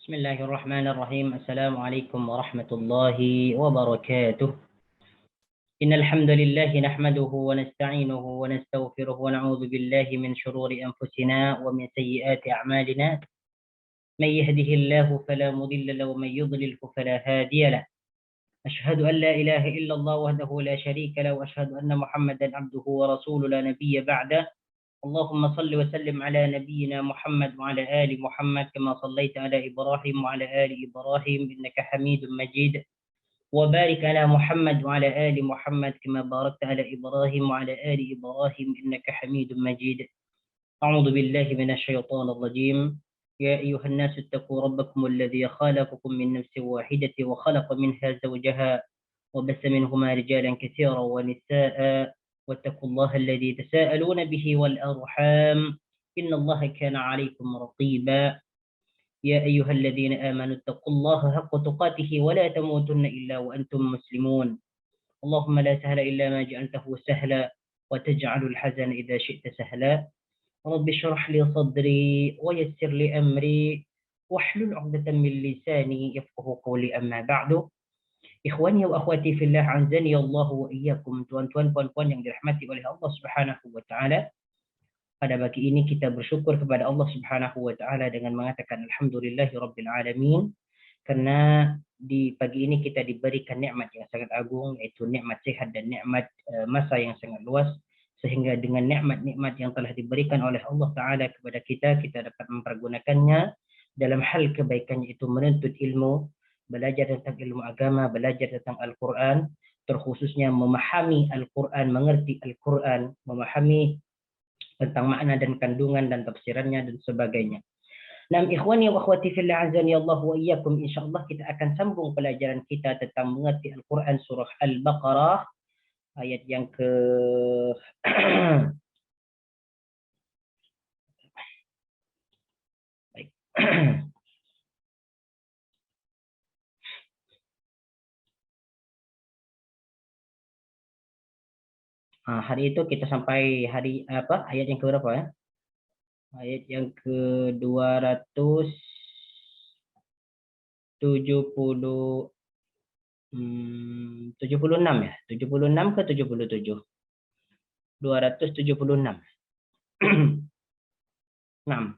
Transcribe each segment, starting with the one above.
بسم الله الرحمن الرحيم. السلام عليكم ورحمة الله وبركاته. إن الحمد لله نحمده ونستعينه ونستغفره ونعوذ بالله من شرور أنفسنا ومن سيئات أعمالنا. من يهده الله فلا مضل له ومن يضلل فلا هادي له. أشهد أن لا إله إلا الله وحده لا شريك له وأشهد أن محمدا عبده ورسوله لا نبي بعده. اللهم صل وسلم على نبينا محمد وعلى آل محمد كما صليت على إبراهيم وعلى آل إبراهيم إنك حميد مجيد. وبارك على محمد وعلى آل محمد كما باركت على إبراهيم وعلى آل إبراهيم إنك حميد مجيد. أعوذ بالله من الشيطان الرجيم. يا أيها الناس اتقوا ربكم الذي خلقكم من نفس واحدة وخلق منها زوجها وبث منهما رجالا كثيرا ونساء واتقوا الله الذي تساءلون به والأرحام إن الله كان عليكم رقيبا. يا أيها الذين آمنوا اتقوا الله حق تقاته ولا تموتن إلا وأنتم مسلمون. اللهم لا سهل إلا ما جعلته سهلا وتجعل الحزن إذا شئت سهلا. رب اشرح لي صدري ويسر لي أمري واحلل عقدة من لساني يفقه قولي. أما بعد. Ikhwani wa akhwati fillah, anzani Allah wa iyyakum, tuan-tuan puan-puan yang dirahmati oleh Allah Subhanahu wa taala. Pada pagi ini kita bersyukur kepada Allah Subhanahu wa taala dengan mengatakan alhamdulillahirabbil alamin, karena di pagi ini kita diberikan nikmat yang sangat agung, yaitu nikmat sehat dan nikmat masa yang sangat luas, sehingga dengan nikmat-nikmat yang telah diberikan oleh Allah taala kepada kita, kita dapat mempergunakannya dalam hal kebaikannya, itu menuntut ilmu, belajar tentang ilmu agama, belajar tentang Al-Quran, terkhususnya memahami Al-Quran, mengerti Al-Quran, memahami tentang makna dan kandungan dan tafsirannya dan sebagainya. Nah, ikhwani wa akhwati fillah, azani Allah wa iyyakum, insyaallah kita akan sambung pelajaran kita tentang mengerti Al-Quran surah Al-Baqarah ayat yang ke baik. Hari itu kita sampai hari apa? Ayat yang ke berapa ya? Ayat yang ke 276 ya. 76 ke 77. 276. Nah.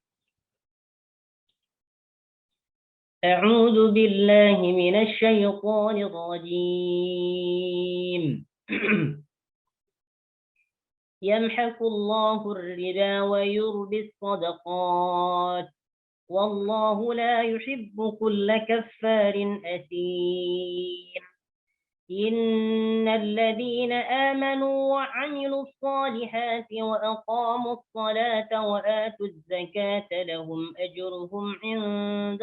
أعوذ بالله من الشيطان الرجيم. يمحق الله الربا ويربي الصدقات والله لا يحب كل كفار أثيم. إن الذين آمنوا وعملوا الصالحات وأقاموا الصلاة وآتوا الزكاة لهم أجرهم عند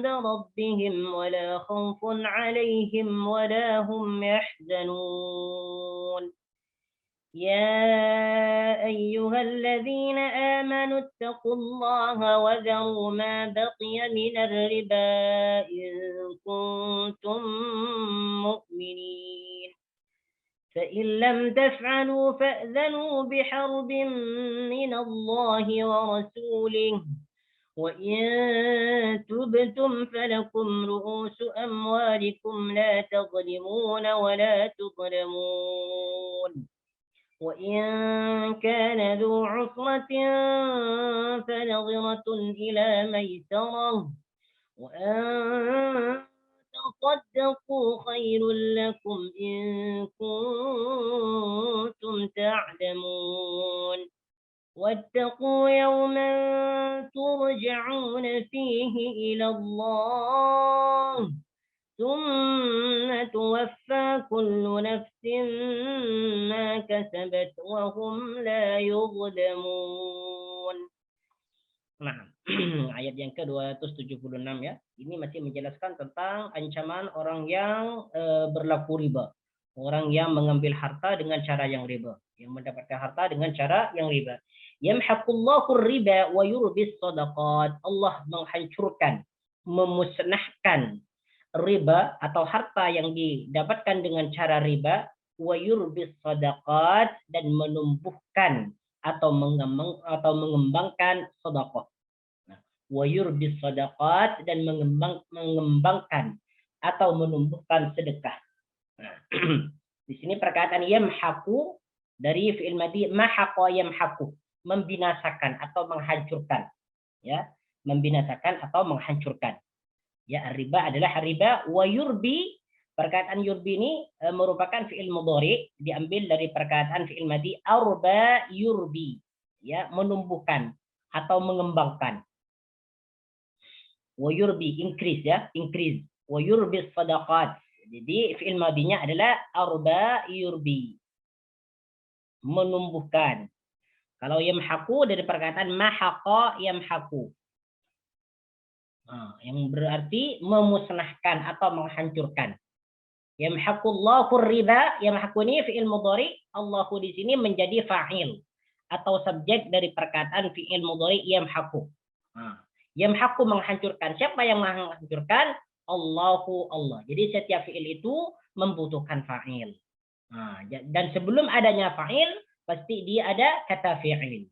ربهم ولا خوف عليهم ولا هم يحزنون. يا أيها الذين آمنوا اتقوا الله وذروا ما بقي من الربا إن كنتم مؤمنين فإن لم تفعلوا فأذنوا بحرب من الله ورسوله وإن تبتم فلكم رؤوس أموالكم لا تظلمون ولا تظلمون. وإن كان ذو عسرة فنظرة إلى ميسرة وأن تصدقوا خير لكم إن كنتم تعلمون. واتقوا يوما ترجعون فيه إلى الله ثم توفى كل نفس ما كسبت وهم لا يظلمون. Nah, ayat yang ke-276 ya. Ini masih menjelaskan tentang ancaman orang yang berlaku riba. Orang yang mengambil harta dengan cara yang riba, yang mendapatkan harta dengan cara yang riba. Yamhaqullahu riba wa yurbis sadaqat. Allah menghancurkan, memusnahkan riba atau harta yang didapatkan dengan cara riba, wa yurbis sadaqat, dan menumbuhkan atau mengembangkan sedekah. Nah, wa yurbis sadaqat, dan mengembangkan atau menumbuhkan sedekah. Nah, di sini perkataan yamhaqu dari fi'il madhi mahaqa yamhaqu, membinasakan atau menghancurkan, ya, membinasakan atau menghancurkan. Ya, riba adalah riba. Wa yurbi, perkataan yurbi ini merupakan fi'il mudhari, diambil dari perkataan fi'il madhi arba yurbi, ya, menumbuhkan atau mengembangkan. Wa yurbi, increase, ya, increase. Wa yurbi sadaqat. Jadi fi'il madhinya adalah arba yurbi, menumbuhkan. Kalau yamhaqu dari perkataan mahaqa yamhaqu, yang berarti memusnahkan atau menghancurkan. Yamhaqullahu riba, yamhaqu ini fi'il mudhari, Allahu di sini menjadi fa'il atau subjek dari perkataan fi'il mudhari yamhaqu. Yamhaqu, menghancurkan. Siapa yang menghancurkan? Allahu, Allah. Jadi setiap fi'il itu membutuhkan fa'il. Dan sebelum adanya fa'il, pasti dia ada kata fi'il.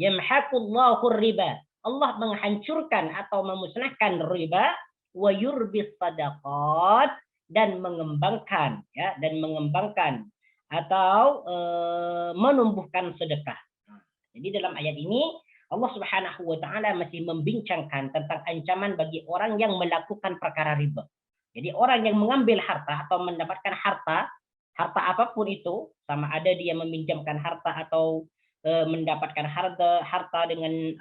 Yamhaqullahu riba, Allah menghancurkan atau memusnahkan riba, wa yurbis sadaqat, dan mengembangkan, ya, dan mengembangkan atau menumbuhkan sedekah. Jadi dalam ayat ini Allah Subhanahu wa taala masih membincangkan tentang ancaman bagi orang yang melakukan perkara riba. Jadi orang yang mengambil harta atau mendapatkan harta apapun itu, sama ada dia meminjamkan harta atau mendapatkan harta dengan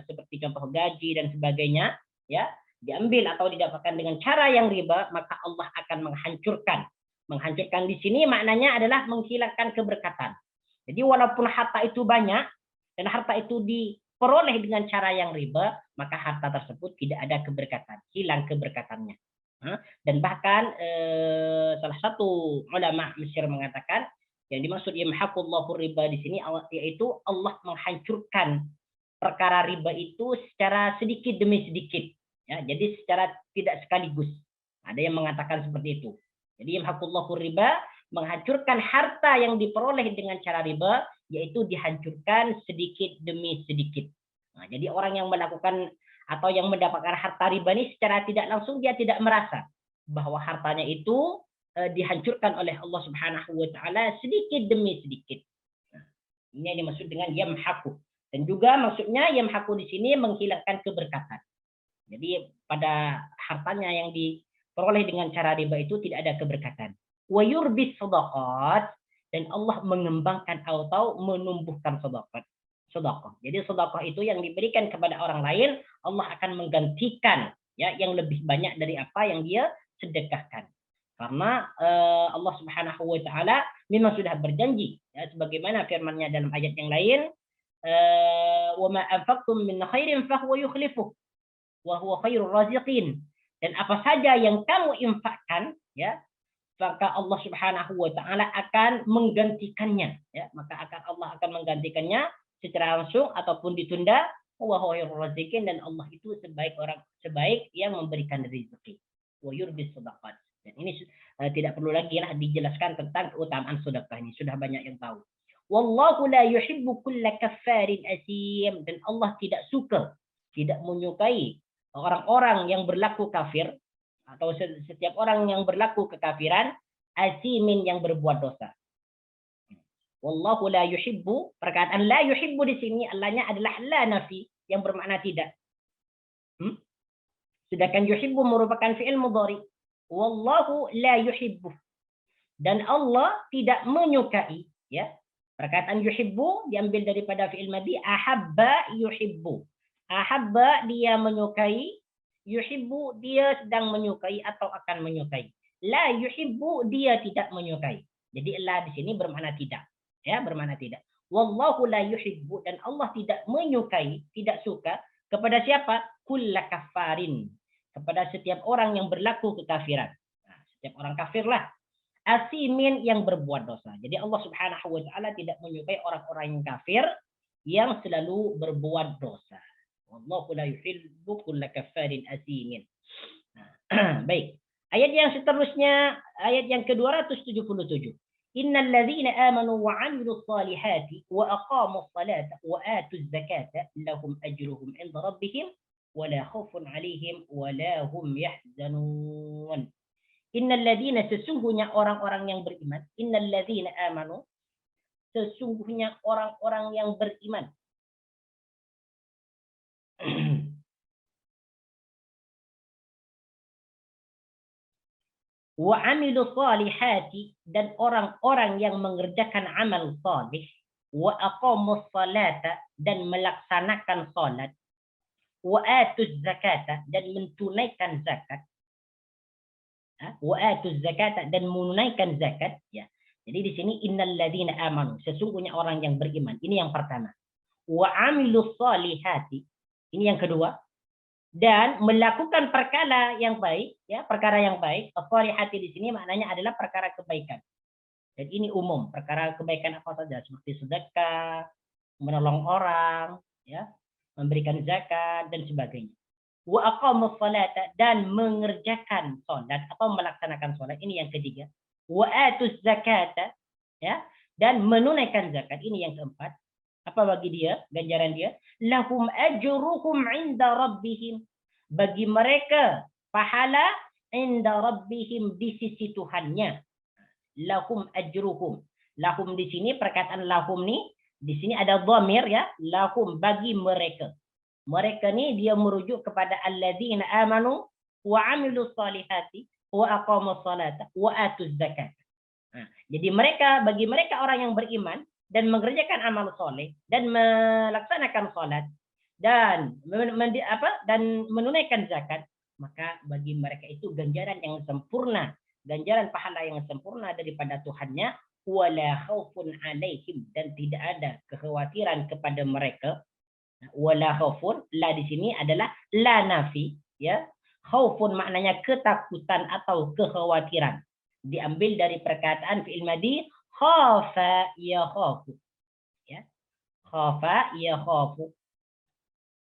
seperti contoh gaji dan sebagainya, ya, diambil atau didapatkan dengan cara yang riba, maka Allah akan menghancurkan. Menghancurkan di sini maknanya adalah menghilangkan keberkatan. Jadi walaupun harta itu banyak dan harta itu diperoleh dengan cara yang riba, maka harta tersebut tidak ada keberkatan, hilang keberkatannya. Dan bahkan salah satu ulama Mesir mengatakan yang dimaksud yamhaqullahu riba di sini yaitu Allah menghancurkan perkara riba itu secara sedikit demi sedikit, ya, jadi secara tidak sekaligus. Ada yang mengatakan seperti itu. Jadi yamhaqullahu riba, menghancurkan harta yang diperoleh dengan cara riba, yaitu dihancurkan sedikit demi sedikit. Jadi orang yang melakukan atau yang mendapatkan harta riba ini secara tidak langsung dia tidak merasa bahwa hartanya itu dihancurkan oleh Allah Subhanahu wa taala sedikit demi sedikit. Ini yang dimaksud dengan yamhaqu. Dan juga maksudnya yamhaqu di sini menghilangkan keberkatan. Jadi pada hartanya yang diperoleh dengan cara riba itu tidak ada keberkatan. Wa yurbis sadaqat, dan Allah mengembangkan atau menumbuhkan sedekah. Jadi sedekah itu yang diberikan kepada orang lain, Allah akan menggantikan, ya, yang lebih banyak dari apa yang dia sedekahkan. Karena Allah Subhanahu wa taala memang sudah berjanji, ya, sebagaimana firman-Nya dalam ayat yang lain, wa ma anfaqtum min khairin fahuwa yukhlifuh wa huwa khairur raziqin. Dan apa saja yang kamu infakkan, ya, maka Allah Subhanahu wa taala akan menggantikannya, ya, maka Allah akan menggantikannya secara langsung ataupun ditunda. Wa huwa khairur raziqin, dan Allah itu sebaik yang memberikan rezeki. Wa yurbis sadaqat. Dan ini tidak perlu lagi lah dijelaskan tentang keutamaan sedekah, ini sudah banyak yang tahu. Wallahu la yuhibbu kulla kaffarin asim, dan Allah tidak suka, tidak menyukai orang-orang yang berlaku kafir atau setiap orang yang berlaku kekafiran, asimin, yang berbuat dosa. Wallahu la yuhibbu, perkataan la yuhibbu di sini Allahnya adalah la nafi yang bermakna tidak. Sedangkan yuhibbu merupakan fi'il mudhari. Wallahu la yuhibbu, dan Allah tidak menyukai, ya. Perkataan yuhibbu diambil daripada fi'il madhi ahabba yuhibbu. Ahabba dia menyukai, yuhibbu dia sedang menyukai atau akan menyukai. La yuhibbu dia tidak menyukai. Jadi la di sini bermakna tidak, ya, bermakna tidak. Wallahu la yuhibbu, dan Allah tidak menyukai, tidak suka kepada siapa? Kulla kafarin, kepada setiap orang yang berlaku kekafiran. Setiap orang kafir lah. Asimin, yang berbuat dosa. Jadi Allah Subhanahu wa taala tidak menyukai orang-orang yang kafir yang selalu berbuat dosa. Wallahu la yuhibbu kulla kafarin asimin. Baik. Ayat yang seterusnya, ayat yang ke-277. Innal ladzina amanu wa 'amilus salihati wa aqamus salata wa atuz zakata lahum ajruhum 'inda rabbihim wa la khaufun 'alaihim wa la hum yahzanun. Innal ladzina, sesungguhnya orang-orang yang beriman, innal ladzina amanu, sesungguhnya orang-orang yang beriman. Wa amilu salihati, dan orang-orang yang mengerjakan amal salih, wa aqamus salata, dan melaksanakan salat, wa atuz zakata, dan menunaikan zakat. Wa atuz zakata, dan menunaikan zakat, ya. Jadi di sini innal ladzina amanu, sesungguhnya orang yang beriman. Ini yang pertama. Wa amilus salihati, ini yang kedua. Dan melakukan perkara yang baik, ya, perkara yang baik. As-salihati di sini maknanya adalah perkara kebaikan. Dan ini umum, perkara kebaikan apa saja, seperti sedekah, menolong orang, ya, memberikan zakat dan sebagainya. Wa aqamus salata, dan mengerjakan salat atau melaksanakan salat, ini yang ketiga. Wa atuz zakata, ya, dan menunaikan zakat, ini yang keempat. Apa bagi dia, ganjaran dia? Lahum ajruhum 'inda rabbihim, bagi mereka pahala 'inda rabbihim, di sisi Tuhannya. Lahum ajruhum. Lahum di sini, perkataan lahum nih di sini ada dhamir, ya, lahum, bagi mereka. Mereka ni dia merujuk kepada alladzina amanu wa 'amilus salihati wa aqamus salata wa atuz zakat. Jadi mereka, bagi mereka orang yang beriman dan mengerjakan amal soleh dan melaksanakan salat dan menunaikan zakat, maka bagi mereka itu ganjaran yang sempurna, ganjaran pahala yang sempurna daripada Tuhannya. Wala khaufun 'alaihim, dan tidak ada kekhawatiran kepada mereka. Wala khaufun, la di sini adalah la nafi, ya. Khaufun maknanya ketakutan atau kekhawatiran. Diambil dari perkataan fi'il madhi khafa yakhafu, ya. Khafa yakhafu.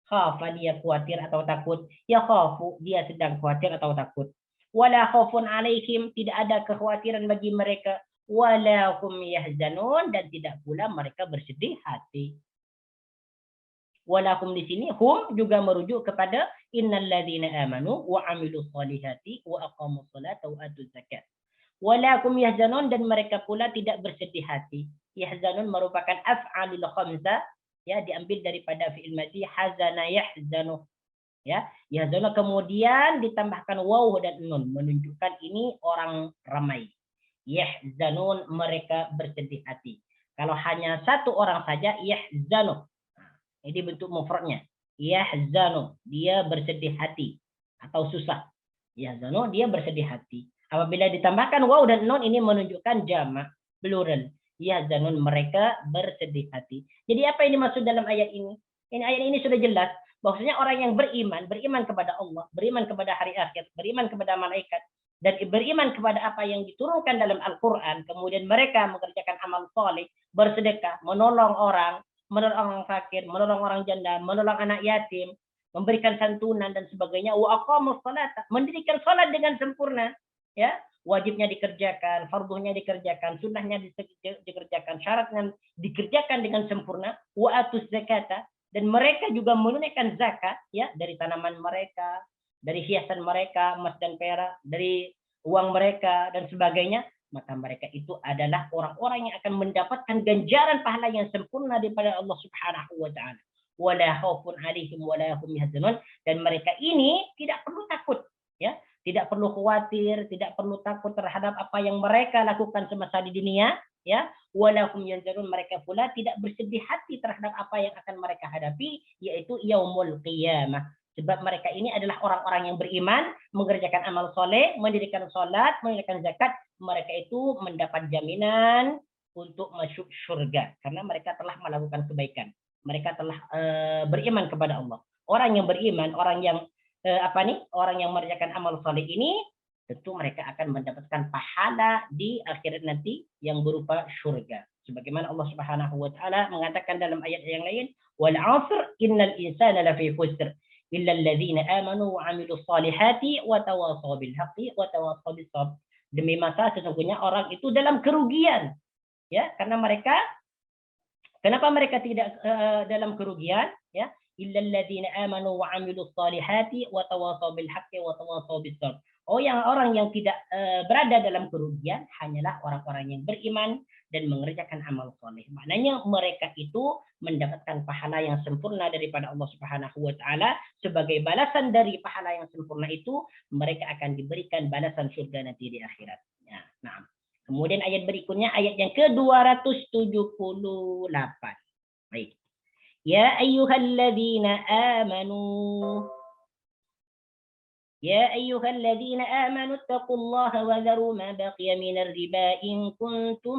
Khafa, dia khawatir atau takut. Yakhafu, dia sedang khawatir atau takut. Wala khaufun 'alaihim, tidak ada kekhawatiran bagi mereka. Wala hum yahzanun, dan tidak pula mereka bersedih hati. Wala hum di sini, hum juga merujuk kepada innal ladzina amanu wa 'amilus salihati wa aqamus salata wa atuz zakat. Walakum yahzanun, dan mereka pula tidak bersedih hati. Yahzanun merupakan af'alul khamsah, ya, diambil daripada fi'il madhi hazana yahzanu, ya. Yahzanu kemudian ditambahkan waw dan nun, menunjukkan ini orang ramai. Yahzanun, mereka bersedih hati. Kalau hanya satu orang saja, yahzanu, ini bentuk mufradnya. Yahzanu, dia bersedih hati atau susah. Yahzanu, dia bersedih hati. Apabila ditambahkan waw dan nun, ini menunjukkan jamak, plural. Yahzanun, mereka bersedih hati. Jadi apa ini maksud dalam ayat ini? Ayat ini sudah jelas bahwasanya orang yang beriman kepada Allah, beriman kepada hari akhir, beriman kepada malaikat, dan beriman kepada apa yang diturunkan dalam Al-Quran, kemudian mereka mengerjakan amal saleh, bersedekah, menolong orang fakir, menolong orang janda, menolong anak yatim, memberikan santunan dan sebagainya. Wa aqamus salata, mendirikan salat dengan sempurna, ya, wajibnya dikerjakan, farduhnya dikerjakan, sunnahnya dikerjakan, syaratnya dikerjakan dengan sempurna. Wa atuz zakata, dan mereka juga menunaikan zakat, ya, dari tanaman mereka, dari hiasan mereka, emas dan perak, dari uang mereka dan sebagainya. Maka mereka itu adalah orang-orang yang akan mendapatkan ganjaran pahala yang sempurna daripada Allah Subhanahu wa taala. Wala khaufun 'alaihim wala hum yahzanun, dan mereka ini tidak perlu takut, ya. Tidak perlu khawatir, tidak perlu takut terhadap apa yang mereka lakukan semasa di dunia, ya. Wala hum yahzanun, mereka pula tidak bersedih hati terhadap apa yang akan mereka hadapi, yaitu yaumul qiyamah. Sebab mereka ini adalah orang-orang yang beriman, mengerjakan amal soleh, mendirikan sholat, menunaikan zakat. Mereka itu mendapat jaminan untuk masuk surga karena mereka telah melakukan kebaikan. Mereka telah beriman kepada Allah. Orang yang beriman, orang yang orang yang mengerjakan amal soleh ini, tentu mereka akan mendapatkan pahala di akhirat nanti yang berupa surga. Sebagaimana Allah Subhanahu wa taala mengatakan dalam ayat yang lain, wal 'asr innal insana lafi khusr illa alladzina amanu wa 'amilus salihati wa tawassaw bil haqqi wa tawassaw bis sabr. Demi masa sesungguhnya orang itu dalam kerugian. Ya, karena kenapa mereka tidak dalam kerugian? Ya, illal ladzina amanu wa 'amilus solihati wa tawashaw bil haqqi wa tawashaw bis sabr. Oh, yang orang yang tidak berada dalam kerugian hanyalah orang-orang yang beriman dan mengerjakan amal soleh. Maknanya mereka itu mendapatkan pahala yang sempurna daripada Allah Subhanahu wa taala. Sebagai balasan dari pahala yang sempurna itu, mereka akan diberikan balasan surga nanti di akhirat. Ya, nah. Kemudian ayat berikutnya ayat yang ke-278. Baik. Ya ayyuhalladzina amanu يا أيها الذين آمنوا اتقوا الله وذروا ما بقي من الربا إن كنتم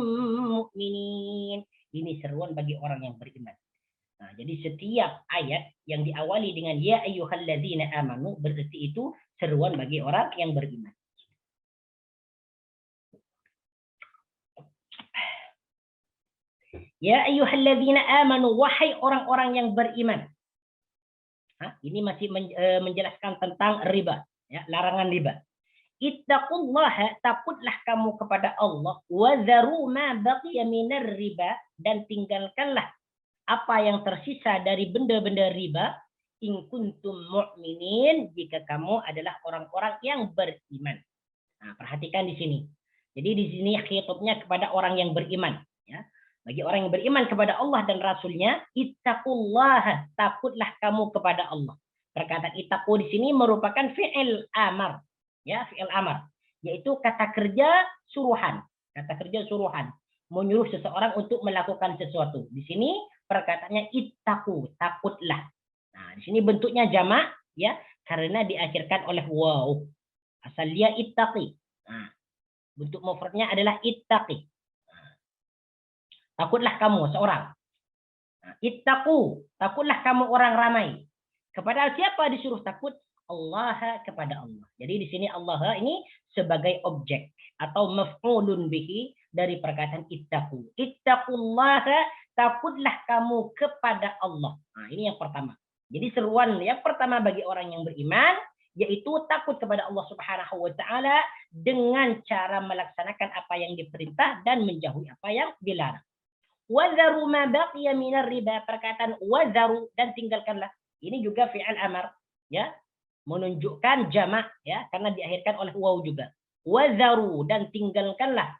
مؤمنين. Ini seruan bagi orang yang beriman. Nah, jadi setiap ayat yang diawali dengan ya ayyuhalladzina amanu berarti itu seruan bagi orang yang beriman. Ya ayyuhalladzina amanu, wahai orang-orang yang beriman. Ini masih menjelaskan tentang riba. Ya, larangan riba. Ittaqullaha, takutlah kamu kepada Allah, wa dharu ma baqiya minar riba, dan tinggalkanlah apa yang tersisa dari benda-benda riba, in kuntum mu'minin, jika kamu adalah orang-orang yang beriman. Nah, perhatikan di sini. Jadi di sini khitabnya kepada orang yang beriman, ya. Bagi orang yang beriman kepada Allah dan Rasulnya, ittaqullaha, takutlah kamu kepada Allah. Perkataan ittaqu di sini merupakan fi'il amar, ya, fi'il amar, yaitu kata kerja suruhan, menyuruh seseorang untuk melakukan sesuatu. Di sini perkataannya ittaqu, takutlah. Nah, di sini bentuknya jamak, ya, karena diakhirkan oleh waw. Asal dia ittaqi. Nah, bentuk mufradnya adalah ittaqi. Takutlah kamu seorang. Ittaqu, takutlah kamu orang ramai. Kepada siapa disuruh takut? Allah, kepada Allah. Jadi di sini Allah ini sebagai objek atau maf'ulun bihi dari perkataan ittaqu. Ittaqullaha, takutlah kamu kepada Allah. Nah, ini yang pertama. Jadi seruan yang pertama bagi orang yang beriman yaitu takut kepada Allah Subhanahu wa taala dengan cara melaksanakan apa yang diperintah dan menjauhi apa yang dilarang. Wadharu ma baqiya minar riba, perkataan wadharu, dan tinggalkanlah. Ini juga fi'il amar, ya, menunjukkan jamak, ya, karena diakhirkan oleh waw juga. Wadharu, dan tinggalkanlah,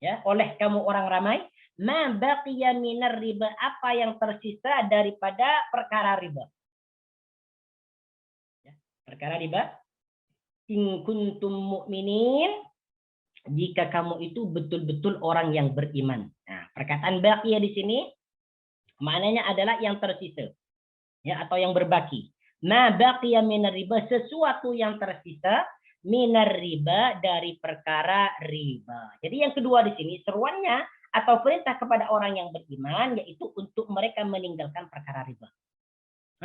ya, oleh kamu orang ramai, ma baqiya minar riba, apa yang tersisa daripada perkara riba. Ya, perkara riba. In kuntum mu'minin, jika kamu itu betul-betul orang yang beriman. Nah, perkataan baqiya di sini maknanya adalah yang tersisa, ya, atau yang berbaki. Ma baqiya minar riba, sesuatu yang tersisa minar riba, dari perkara riba. Jadi yang kedua di sini seruannya atau perintah kepada orang yang beriman yaitu untuk mereka meninggalkan perkara riba.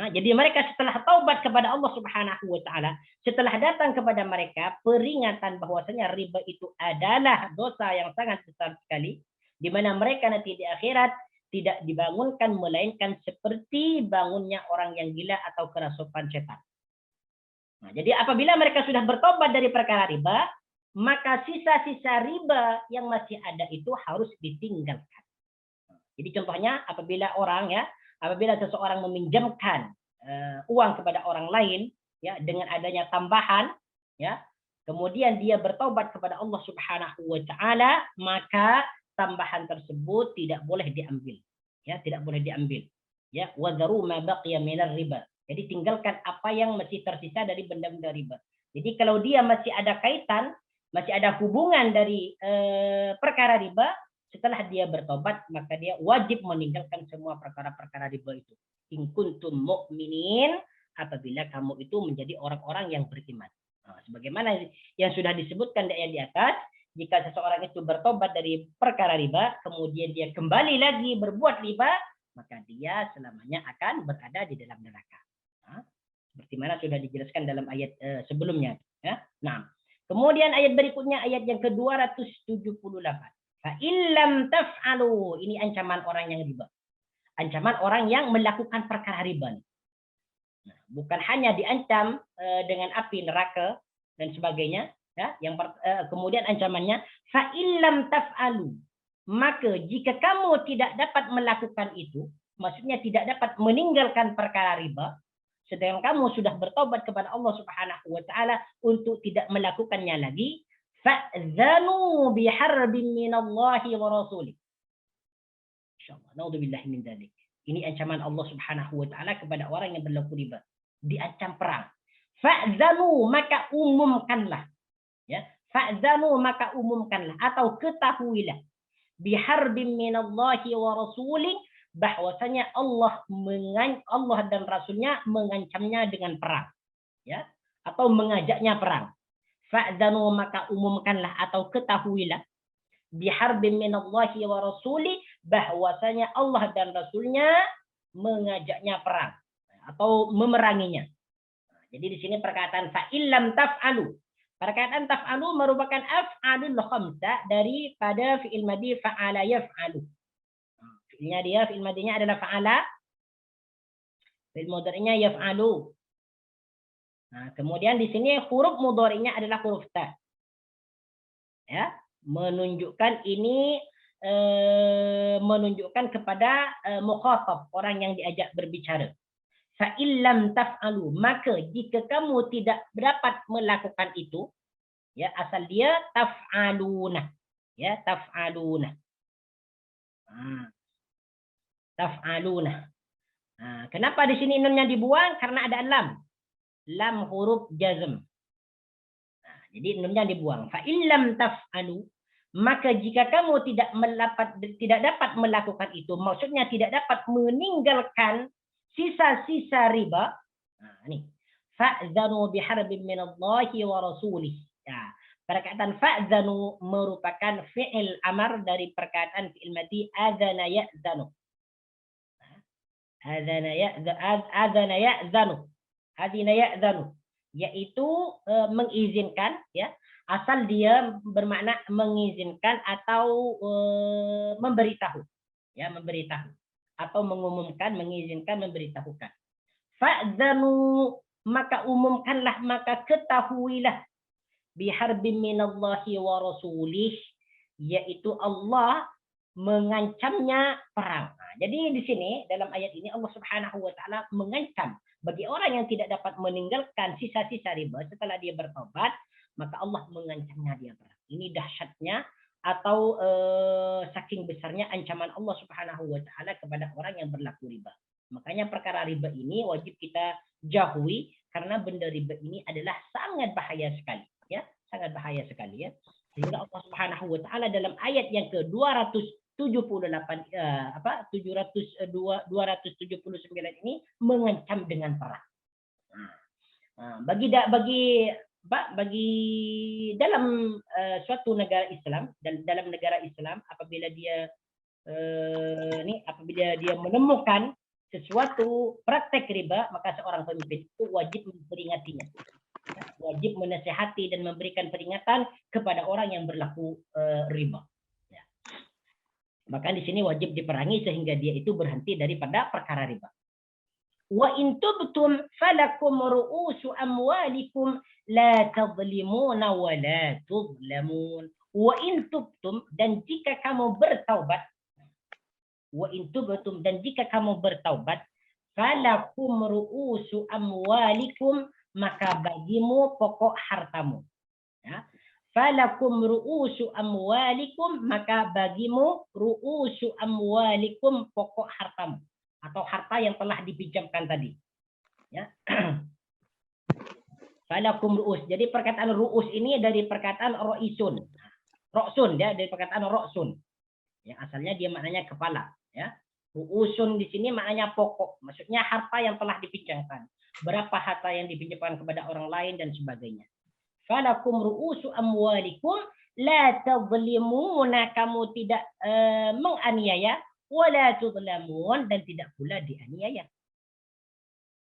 Nah, jadi mereka setelah taubat kepada Allah Subhanahu wa taala, setelah datang kepada mereka peringatan bahwasanya riba itu adalah dosa yang sangat besar sekali, di mana mereka nanti di akhirat tidak dibangunkan melainkan seperti bangunnya orang yang gila atau kerasukan setan. Nah, jadi apabila mereka sudah bertobat dari perkara riba, maka sisa-sisa riba yang masih ada itu harus ditinggalkan. Jadi contohnya apabila seseorang meminjamkan uang kepada orang lain, ya, dengan adanya tambahan, ya, kemudian dia bertobat kepada Allah Subhanahu wa taala, maka tambahan tersebut tidak boleh diambil, ya, tidak boleh diambil, ya. Wadharu ma baqiya minar riba, jadi tinggalkan apa yang masih tersisa dari benda-benda riba. Jadi kalau dia masih ada kaitan, masih ada hubungan dari perkara riba, setelah dia bertobat maka dia wajib meninggalkan semua perkara-perkara riba itu. In kuntum mu'minin, apabila kamu itu menjadi orang-orang yang beriman. Nah, sebagaimana yang sudah disebutkan di ayat di atas, jika seseorang itu bertobat dari perkara riba, kemudian dia kembali lagi berbuat riba, maka dia selamanya akan berada di dalam neraka. Nah, seperti mana sudah dijelaskan dalam ayat sebelumnya. Ya? Nah, kemudian ayat berikutnya, ayat yang ke-278. Fa illam taf'alu, ini ancaman orang yang riba. Ancaman orang yang melakukan perkara riba. Nah, bukan hanya diancam dengan api neraka dan sebagainya, Ya, kemudian ancamannya fa illam taf'alu, maka jika kamu tidak dapat melakukan itu, maksudnya tidak dapat meninggalkan perkara riba, sedangkan kamu sudah bertobat kepada Allah Subhanahu wa taala untuk tidak melakukannya lagi, fa'zanu biharbin minallahi wa rasulih. Insyaallah, naudzubillahi min dzalik. Ini ancaman Allah Subhanahu wa taala kepada orang yang berlaku riba. Diancam perang. Fa'zanu, maka umumkanlah. Ya, fa'zanu, maka umumkanlah atau ketahuilah biharbin minallahi wa rasulih, bahwasanya Allah dan Rasulnya mengancamnya dengan perang, ya, atau mengajaknya perang. Fa'zanu, maka umumkanlah atau ketahuilah biharbin minallahi wa rasulih, bahwasanya Allah dan Rasulnya mengajaknya perang atau memeranginya. Jadi di sini perkataan fa'illam taf'alu. Perkataan taf'alu merupakan af'alul khamsa daripada fi'il madhi fa'ala yaf'alu. Fi'il madhinya adalah fa'ala. Fi'il mudhari'nya yaf'alu. Nah, kemudian di sini huruf mudhari'nya adalah huruf ta. Ya, menunjukkan ini menunjukkan kepada mukhatab, orang yang diajak berbicara. Fa illam taf'alu, maka jika kamu tidak dapat melakukan itu, ya, asal dia taf'aluna, ya, taf'aluna. Taf'aluna. Kenapa di sini nunnya dibuang? Karena ada lam huruf jazm. Jadi nunnya dibuang. Fa illam taf'alu, maka jika kamu tidak dapat melakukan itu, maksudnya tidak dapat meninggalkan sisa-sisa riba. Nih, fa'zanu biharbin minallahi wa rasulih. Ya, perkataan fa'zanu merupakan fi'il amar dari perkataan fi'il madhi adzana ya'zanu. Adzana ya'zanu, yaitu mengizinkan, ya, asal dia bermakna mengizinkan atau memberitahu, ya, memberitahu atau mengumumkan, mengizinkan, memberitahukan. Fa'zanu, maka umumkanlah, maka ketahuilah biharbin minallahi wa rasulih, yaitu Allah mengancamnya perang. Jadi di sini dalam ayat ini Allah Subhanahu wa taala mengancam bagi orang yang tidak dapat meninggalkan sisa-sisa riba setelah dia bertobat, maka Allah mengancamnya dia perang. Ini dahsyatnya atau saking besarnya ancaman Allah Subhanahu wa taala kepada orang yang berlaku riba. Makanya perkara riba ini wajib kita jauhi, karena benda riba ini adalah sangat bahaya sekali, ya, sangat bahaya sekali, ya. Sehingga Allah Subhanahu wa taala dalam ayat yang ke-279 ini mengancam dengan perang. Bagi dalam suatu negara Islam, dan dalam negara Islam apabila dia menemukan sesuatu praktek riba, maka seorang pemimpin itu wajib memperingatinya, wajib menasihati dan memberikan peringatan kepada orang yang berlaku riba. Ya. Maka di sini wajib diperangi sehingga dia itu berhenti daripada perkara riba. Wa in tubtum falakum ru'usu amwalikum la tadhlimuna wa la tudhlamun. Wa in tubtum, dan jika kamu bertaubat, wa in tubtum, dan jika kamu bertaubat, falakum ru'usu amwalikum, maka bagimu pokok hartamu. Ya. Falakum ru'usu amwalikum, maka bagimu ru'usu amwalikum, pokok hartamu atau harta yang telah dipinjamkan tadi. Ya. Falakum ru'us. Jadi perkataan ru'us ini dari perkataan ro'isun. Ro'sun, ya, dari perkataan ro'sun. Yang asalnya dia maknanya kepala, ya. Ru'usun di sini maknanya pokok, maksudnya harta yang telah dipinjamkan. Berapa harta yang dipinjamkan kepada orang lain dan sebagainya. Falakum ru'usu amwalikum la tadhlimuna, kamu tidak menganiaya, wala tudlamun, dan tidak pula dianiaya.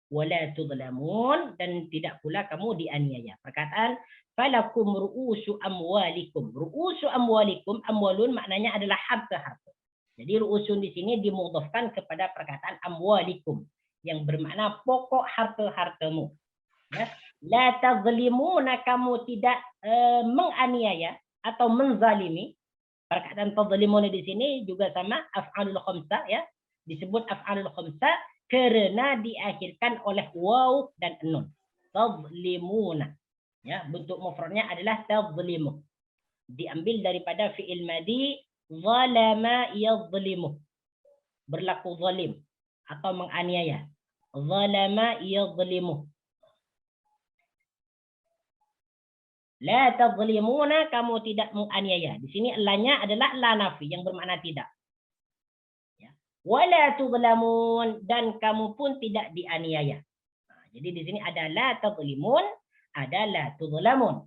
Wala tudlamun, dan tidak pula kamu dianiaya. Perkataan falakum ru'usu amwalikum. Ru'usu amwalikum, amwalun maknanya adalah harta-harta. Jadi ru'usun di sini dimudhafkan kepada perkataan amwalikum yang bermakna pokok harta-hartamu. Ya. La tazlimuna, kamu tidak menganiaya atau menzalimi. Perkataan tazlimuna di sini juga sama af'alul khamsah ya. Disebut af'alul khamsah karena diakhirkan oleh waw dan nun. Tazlimuna. Ya, bentuk mufradnya adalah tazlimu. Diambil daripada fi'il madi zalama yadhlimu. Berlaku zalim atau menganiaya. Zalama yadhlimu. La tazlimuna, kamu tidak menganiaya. Di sini lanya adalah la nafi yang bermakna tidak. Ya. Wala tuzlamun, dan kamu pun tidak dianiaya. Nah, jadi di sini ada la tazlimun, ada la tuzlamun.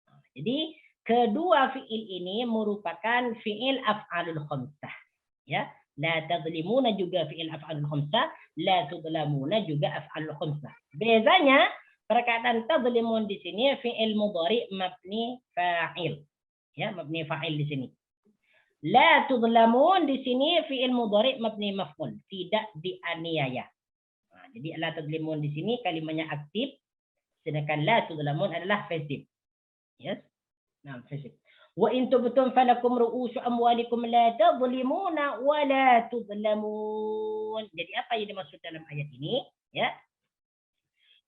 Nah, jadi kedua fiil ini merupakan fiil af'alul khamsah. Ya, la tazlimuna juga fiil af'alul khamsah, la tuzlamuna juga af'alul khamsah. Bezanya perkataan tazlimun di sini fi'il mudhari mabni fa'il. Ya, mabni fa'il di sini. La tuzlamun di sini fi'il mudhari mabni maf'ul, tidak dianiaya. Nah, jadi la tuzlimun di sini kalimatnya aktif, sedangkan la tuzlamun adalah pasif. Yes. Nah, pasif. Wa in tubtum falakum ru'usu amwalikum la tazlimuna wa la tuzlamun. Jadi apa yang dimaksud dalam ayat ini? Ya.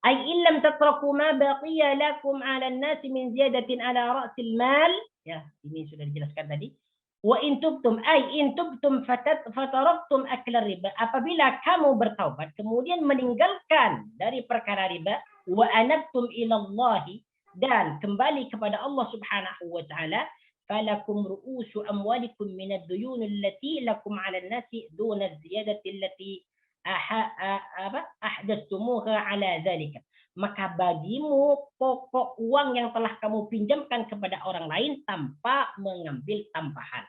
Ay illam tatraku ma baqiya lakum 'ala an-nasi min ziyadatin 'ala ra'sil mal. Ya, ini sudah dijelaskan tadi. Wa in tubtum ay in tubtum fataraktum akla riba. Apabila kamu bertaubat kemudian meninggalkan dari perkara riba, wa anabtum ila Allah, dan kembali kepada Allah Subhanahu wa taala, falakum ru'usu amwalikum min ad-duyun allati lakum 'ala an-nasi duna az-ziyadati allati ahdatsumuha ala zalika. Maka bagimu pokok uang yang telah kamu pinjamkan kepada orang lain tanpa mengambil tambahan.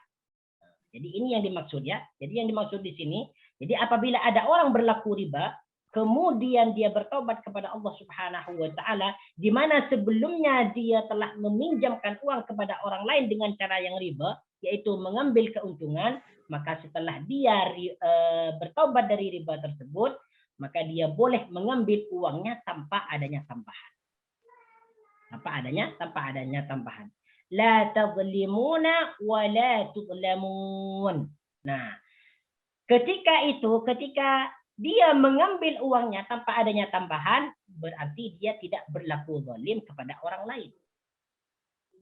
Jadi ini yang dimaksud ya. Jadi yang dimaksud di sini, jadi apabila ada orang berlaku riba, kemudian dia bertobat kepada Allah Subhanahu wa taala, di mana sebelumnya dia telah meminjamkan uang kepada orang lain dengan cara yang riba, yaitu mengambil keuntungan, maka setelah dia bertobat dari riba tersebut, maka dia boleh mengambil uangnya tanpa adanya tambahan. Tanpa adanya tambahan. La tazlimuna wa la tuzlamun. Nah, ketika dia mengambil uangnya tanpa adanya tambahan, berarti dia tidak berlaku zalim kepada orang lain.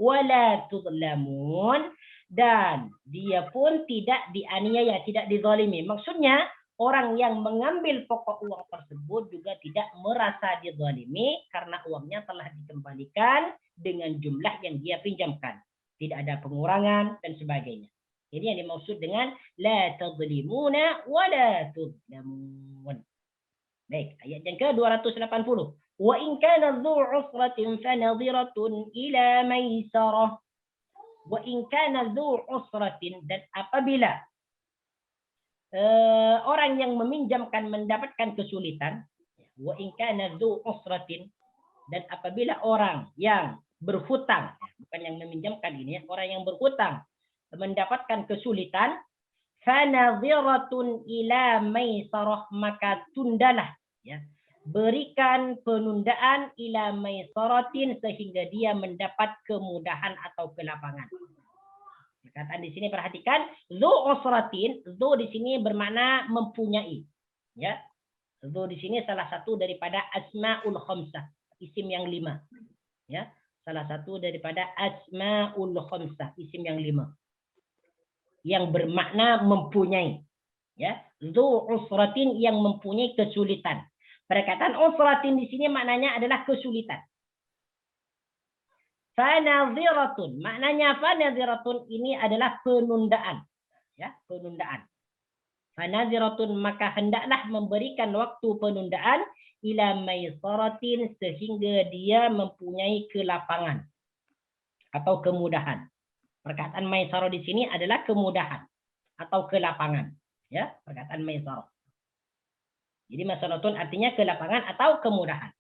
Wala tuzlamun, dan dia pun tidak dianiaya, tidak dizalimi. Maksudnya orang yang mengambil pokok uang tersebut juga tidak merasa dizalimi karena uangnya telah dikembalikan dengan jumlah yang dia pinjamkan. Tidak ada pengurangan dan sebagainya. Ini yang dimaksud dengan la tazlimuna wa la tuzlamun. Baik, ayat yang ke-280. Wa in kana dzu usratin fanadhiratun ila maisarah. Wa in kana dzu usratin, dan apabila orang yang meminjamkan mendapatkan kesulitan, wa in kana dzu usratin, dan apabila orang yang berhutang, bukan yang meminjamkan ini ya, orang yang berhutang mendapatkan kesulitan, fanadhiratun ila maisarah, maka tundalah ya, berikan penundaan ila maisaratin sehingga dia mendapat kemudahan atau kelapangan. Perkataan di sini perhatikan, zu usratin, zu di sini bermakna mempunyai. Ya. Zu di sini salah satu daripada asmaul khamsah, isim yang 5. Ya. Salah satu daripada asmaul khamsah, isim yang 5. Yang bermakna mempunyai. Ya. Zu usratin, yang mempunyai kesulitan. Perkataan usratin di sini maknanya adalah kesulitan. Fanadhiratun, maknanya fanadhiratun ini adalah penundaan. Ya, penundaan. Fanadhiratun, maka hendaklah memberikan waktu penundaan ila maisaratin sehingga dia mempunyai kelapangan atau kemudahan. Perkataan maisarah di sini adalah kemudahan atau kelapangan. Ya, perkataan maisarah. Jadi masaratun artinya kelapangan atau kemudahan.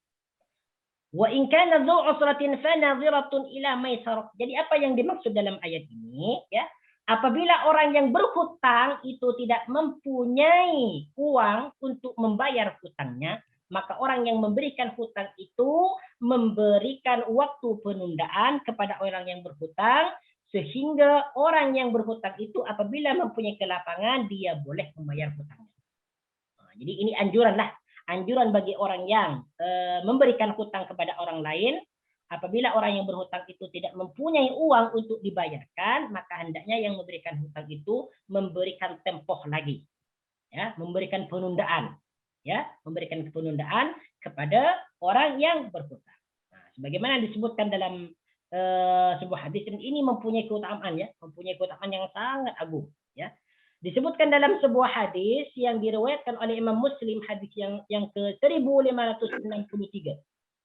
Wa in kana dzu usratin fanadhiratun ila maisarah. Jadi apa yang dimaksud dalam ayat ini ya? Apabila orang yang berhutang itu tidak mempunyai uang untuk membayar hutangnya, maka orang yang memberikan hutang itu memberikan waktu penundaan kepada orang yang berhutang, sehingga orang yang berhutang itu apabila mempunyai kelapangan, dia boleh membayar hutangnya. Jadi ini anjuran bagi orang yang memberikan hutang kepada orang lain. Apabila orang yang berhutang itu tidak mempunyai uang untuk dibayarkan, maka hendaknya yang memberikan hutang itu memberikan tempoh lagi, ya, memberikan penundaan, ya, memberikan penundaan kepada orang yang berhutang. Nah, sebagaimana disebutkan dalam sebuah hadis, ini mempunyai keutamaan, ya, mempunyai keutamaan yang sangat agung, ya. Disebutkan dalam sebuah hadis yang diriwayatkan oleh Imam Muslim, hadis yang ke 1563,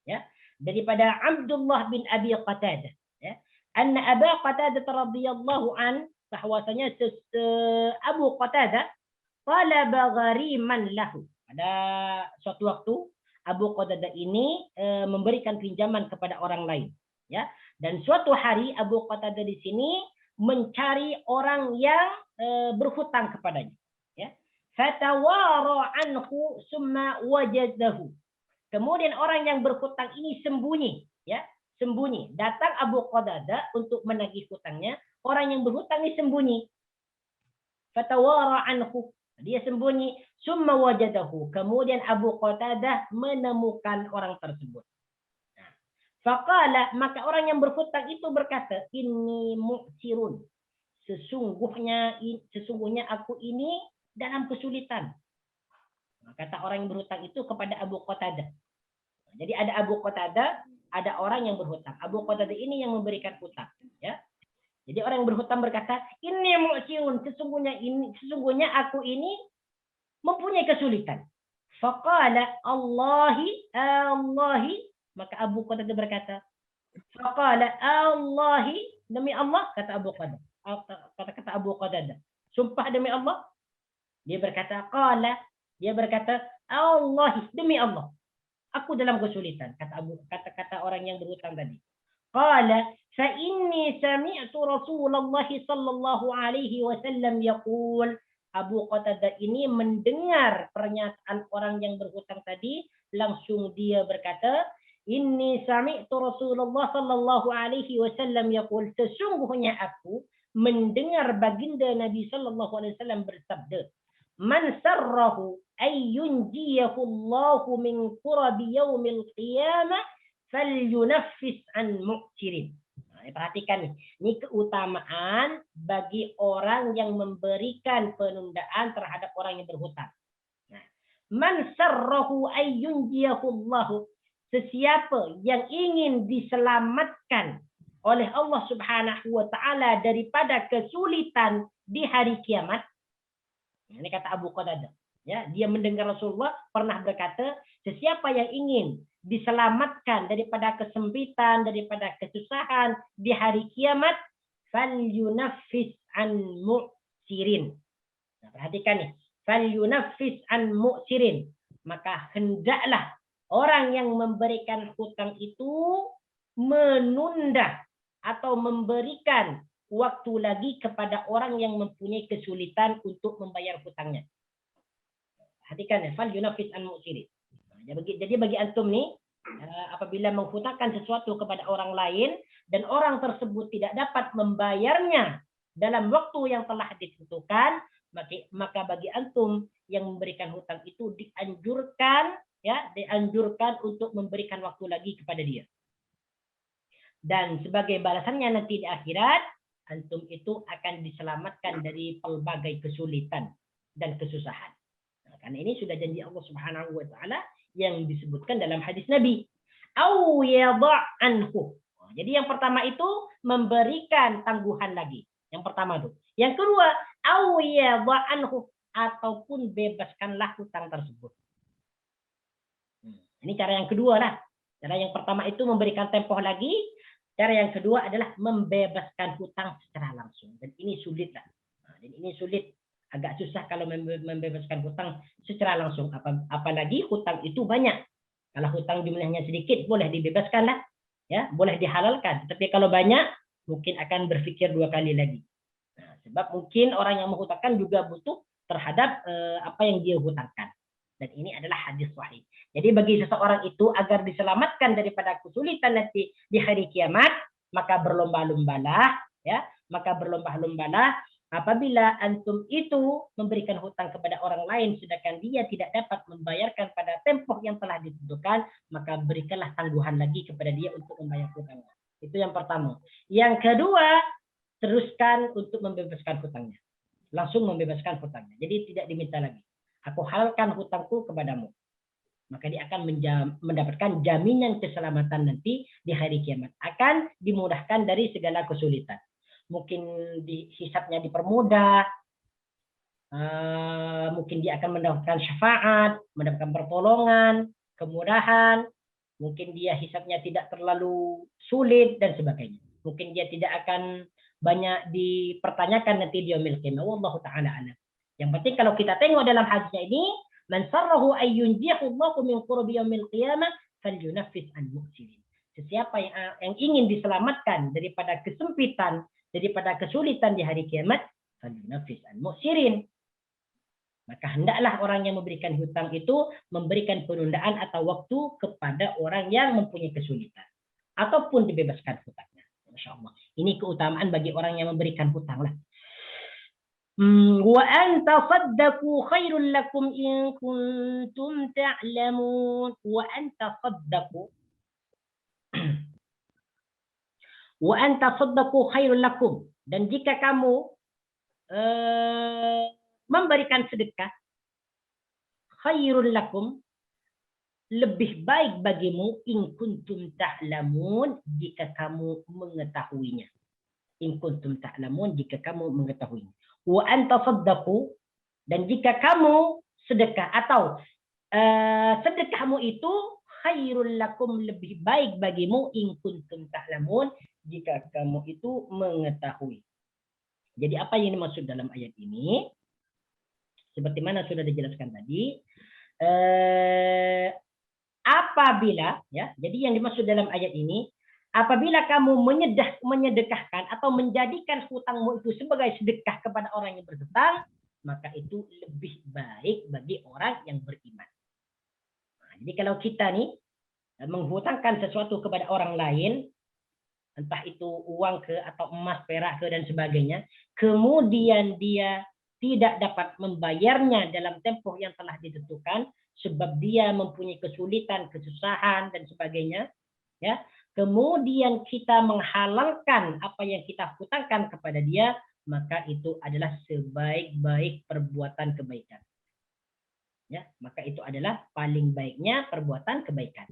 ya, daripada Abdullah bin Abi Qatadah, ya, anna Abu Qatadah radhiyallahu an, bahwasanya Abu Qatadah talaba ghariman lahu. Pada suatu waktu Abu Qatadah ini memberikan pinjaman kepada orang lain, ya. Dan suatu hari Abu Qatadah di sini mencari orang yang berhutang kepadanya, ya. Fatawara anhu summa wajadahu. Kemudian orang yang berhutang ini sembunyi, ya, sembunyi. Datang Abu Qatadah untuk menagih hutangnya, orang yang berhutang ini sembunyi. Fatawara anhu, dia sembunyi. Summa wajadahu, kemudian Abu Qatadah menemukan orang tersebut. Faqala, maka orang yang berhutang itu berkata, inni mu'sirun, sesungguhnya aku ini dalam kesulitan. Kata orang yang berhutang itu kepada Abu Qatadah. Jadi ada Abu Qatadah, ada orang yang berhutang. Abu Qatadah ini yang memberikan hutang, ya. Jadi orang yang berhutang berkata, ini mu'sirun, sesungguhnya aku ini mempunyai kesulitan. Faqala Allahi, maka Abu Qatadah berkata, faqala Allahi, demi Allah, kata Abu Qatadah. Kata Abu Qatadah, sumpah demi Allah. Dia berkata, dia berkata, Allah, demi Allah, aku dalam kesulitan, kata orang yang berhutang tadi. Qala fa inni sami'tu Rasulullah sallallahu alaihi wasallam yaqul, Abu Qatadah ini mendengar pernyataan orang yang berhutang tadi, langsung dia berkata, inni sami'tu Rasulullah sallallahu alaihi wasallam yaqul, sesungguhnya aku mendengar baginda Nabi sallallahu alaihi wasallam bersabda, man sarrahu ay yunjiyahu Allahu min qurabi yaumil qiyamah falyunaffis an mu'sirin. Nah, perhatikan nih, ini keutamaan bagi orang yang memberikan penundaan terhadap orang yang berhutang. Nah, man sarrahu ay yunjiyahu Allahu, sesiapa yang ingin diselamatkan oleh Allah Subhanahu wa taala daripada kesulitan di hari kiamat. Ini kata Abu Qatadah, ya, dia mendengar Rasulullah pernah berkata, sesiapa yang ingin diselamatkan daripada kesempitan, daripada kesusahan di hari kiamat, falyunaffis an mu'sirin. Nah, perhatikan nih, falyunaffis an mu'sirin, maka hendaklah orang yang memberikan hutang itu menunda atau memberikan waktu lagi kepada orang yang mempunyai kesulitan untuk membayar hutangnya. Perhatikan ya, fal yunafis an mu'sirin. Jadi bagi antum nih, apabila menghutangkan sesuatu kepada orang lain dan orang tersebut tidak dapat membayarnya dalam waktu yang telah ditentukan, maka bagi antum yang memberikan hutang itu dianjurkan untuk memberikan waktu lagi kepada dia. Dan sebagai balasannya nanti di akhirat, antum itu akan diselamatkan dari pelbagai kesulitan dan kesusahan. Nah, karena ini sudah janji Allah Subhanahu wa taala yang disebutkan dalam hadis Nabi. Au yada'anhu. Jadi yang pertama itu memberikan tangguhan lagi. Yang pertama itu. Yang kedua, au yada'anhu, ataupun bebaskanlah hutang tersebut. Ini cara yang kedua lah. Cara yang pertama itu memberikan tempoh lagi. Cara yang kedua adalah membebaskan hutang secara langsung. Dan ini sulit lah. Dan ini sulit. Agak susah kalau membebaskan hutang secara langsung. Apalagi hutang itu banyak. Kalau hutang jumlahnya sedikit, boleh dibebaskan lah. Ya, boleh dihalalkan. Tapi kalau banyak, mungkin akan berpikir dua kali lagi. Nah, sebab mungkin orang yang menghutangkan juga butuh terhadap apa yang dia hutangkan. Dan ini adalah hadis sahih. Jadi bagi seseorang itu agar diselamatkan daripada kesulitan nanti di hari kiamat, maka berlomba-lombalah, ya, maka berlomba-lombalah apabila antum itu memberikan hutang kepada orang lain sedangkan dia tidak dapat membayarkan pada tempoh yang telah ditentukan, maka berikanlah tangguhan lagi kepada dia untuk membayar hutangnya. Itu yang pertama. Yang kedua, teruskan untuk membebaskan hutangnya. Langsung membebaskan hutangnya. Jadi tidak diminta lagi. Aku halalkan hutangku kepadamu. Maka dia akan mendapatkan jaminan keselamatan nanti di hari kiamat. Akan dimudahkan dari segala kesulitan. Mungkin hisabnya dipermudah. Mungkin dia akan mendapatkan syafaat, mendapatkan pertolongan, kemudahan. Mungkin dia hisabnya tidak terlalu sulit dan sebagainya. Mungkin dia tidak akan banyak dipertanyakan nanti di yaumil qiyamah. Wallahu taala alam. Yang penting kalau kita tengok dalam hadisnya ini, man sarrahu ay yunjihu Allahu min qurbi yaumil qiyamah falyunaffis an mu'sirin. Sesiapa yang ingin diselamatkan daripada kesempitan, daripada kesulitan di hari kiamat, falyunaffis an mu'sirin. Maka hendaklah orang yang memberikan hutang itu memberikan penundaan atau waktu kepada orang yang mempunyai kesulitan ataupun dibebaskan hutangnya. Masya Allah. Ini keutamaan bagi orang yang memberikan hutang lah. Wa an tasaddaqu khairul lakum in kuntum ta'lamun. Wa an tasaddaqu wa an tasaddaqu khairul lakum. Dan jika kamu memberikan sedekah, khairul lakum, lebih baik bagimu, in kuntum ta'lamun, jika kamu mengetahuinya. In kuntum ta'lamun, jika kamu mengetahuinya. Wa anta saddaqu, dan jika kamu sedekah atau sedekahmu itu khairul lakum, lebih baik bagimu, in kuntum ta'lamun, jika kamu itu mengetahui. Jadi apa yang dimaksud dalam ayat ini? Seperti mana sudah dijelaskan tadi, apabila, ya, jadi yang dimaksud dalam ayat ini, apabila kamu menyedekahkan atau menjadikan hutangmu itu sebagai sedekah kepada orang yang berhutang, maka itu lebih baik bagi orang yang beriman. Nah, jadi kalau kita nih menghutangkan sesuatu kepada orang lain, entah itu uang ke atau emas, perak ke dan sebagainya, kemudian dia tidak dapat membayarnya dalam tempoh yang telah ditentukan sebab dia mempunyai kesulitan, kesusahan dan sebagainya, ya. Kemudian kita menghalalkan apa yang kita hutangkan kepada dia, maka itu adalah sebaik-baik perbuatan kebaikan. Ya, maka itu adalah paling baiknya perbuatan kebaikan.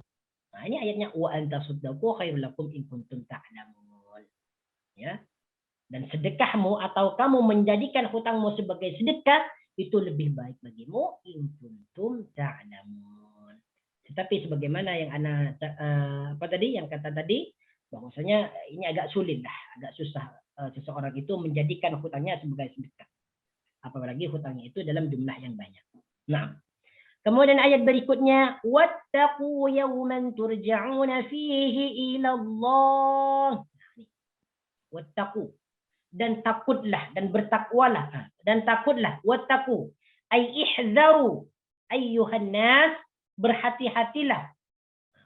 Nah, ini ayatnya wa antasaddaqu khairul lakum in kuntum ta'lamun. Ya. Dan sedekahmu atau kamu menjadikan hutangmu sebagai sedekah itu lebih baik bagimu in kuntum ta'lamun. Tetapi sebagaimana yang ana yang kata tadi, bahwasanya ini agak sulit lah, agak susah seseorang itu menjadikan hutangnya sebagai sedekah. Apalagi hutangnya itu dalam jumlah yang banyak. Nah, kemudian ayat berikutnya, wattaqu yawman turja'una fihi ila Allah. Wattaqu, dan takutlah dan bertakwalah, dan takutlah, wattaqu ay ihzaru ayyuhan nas, berhati-hatilah.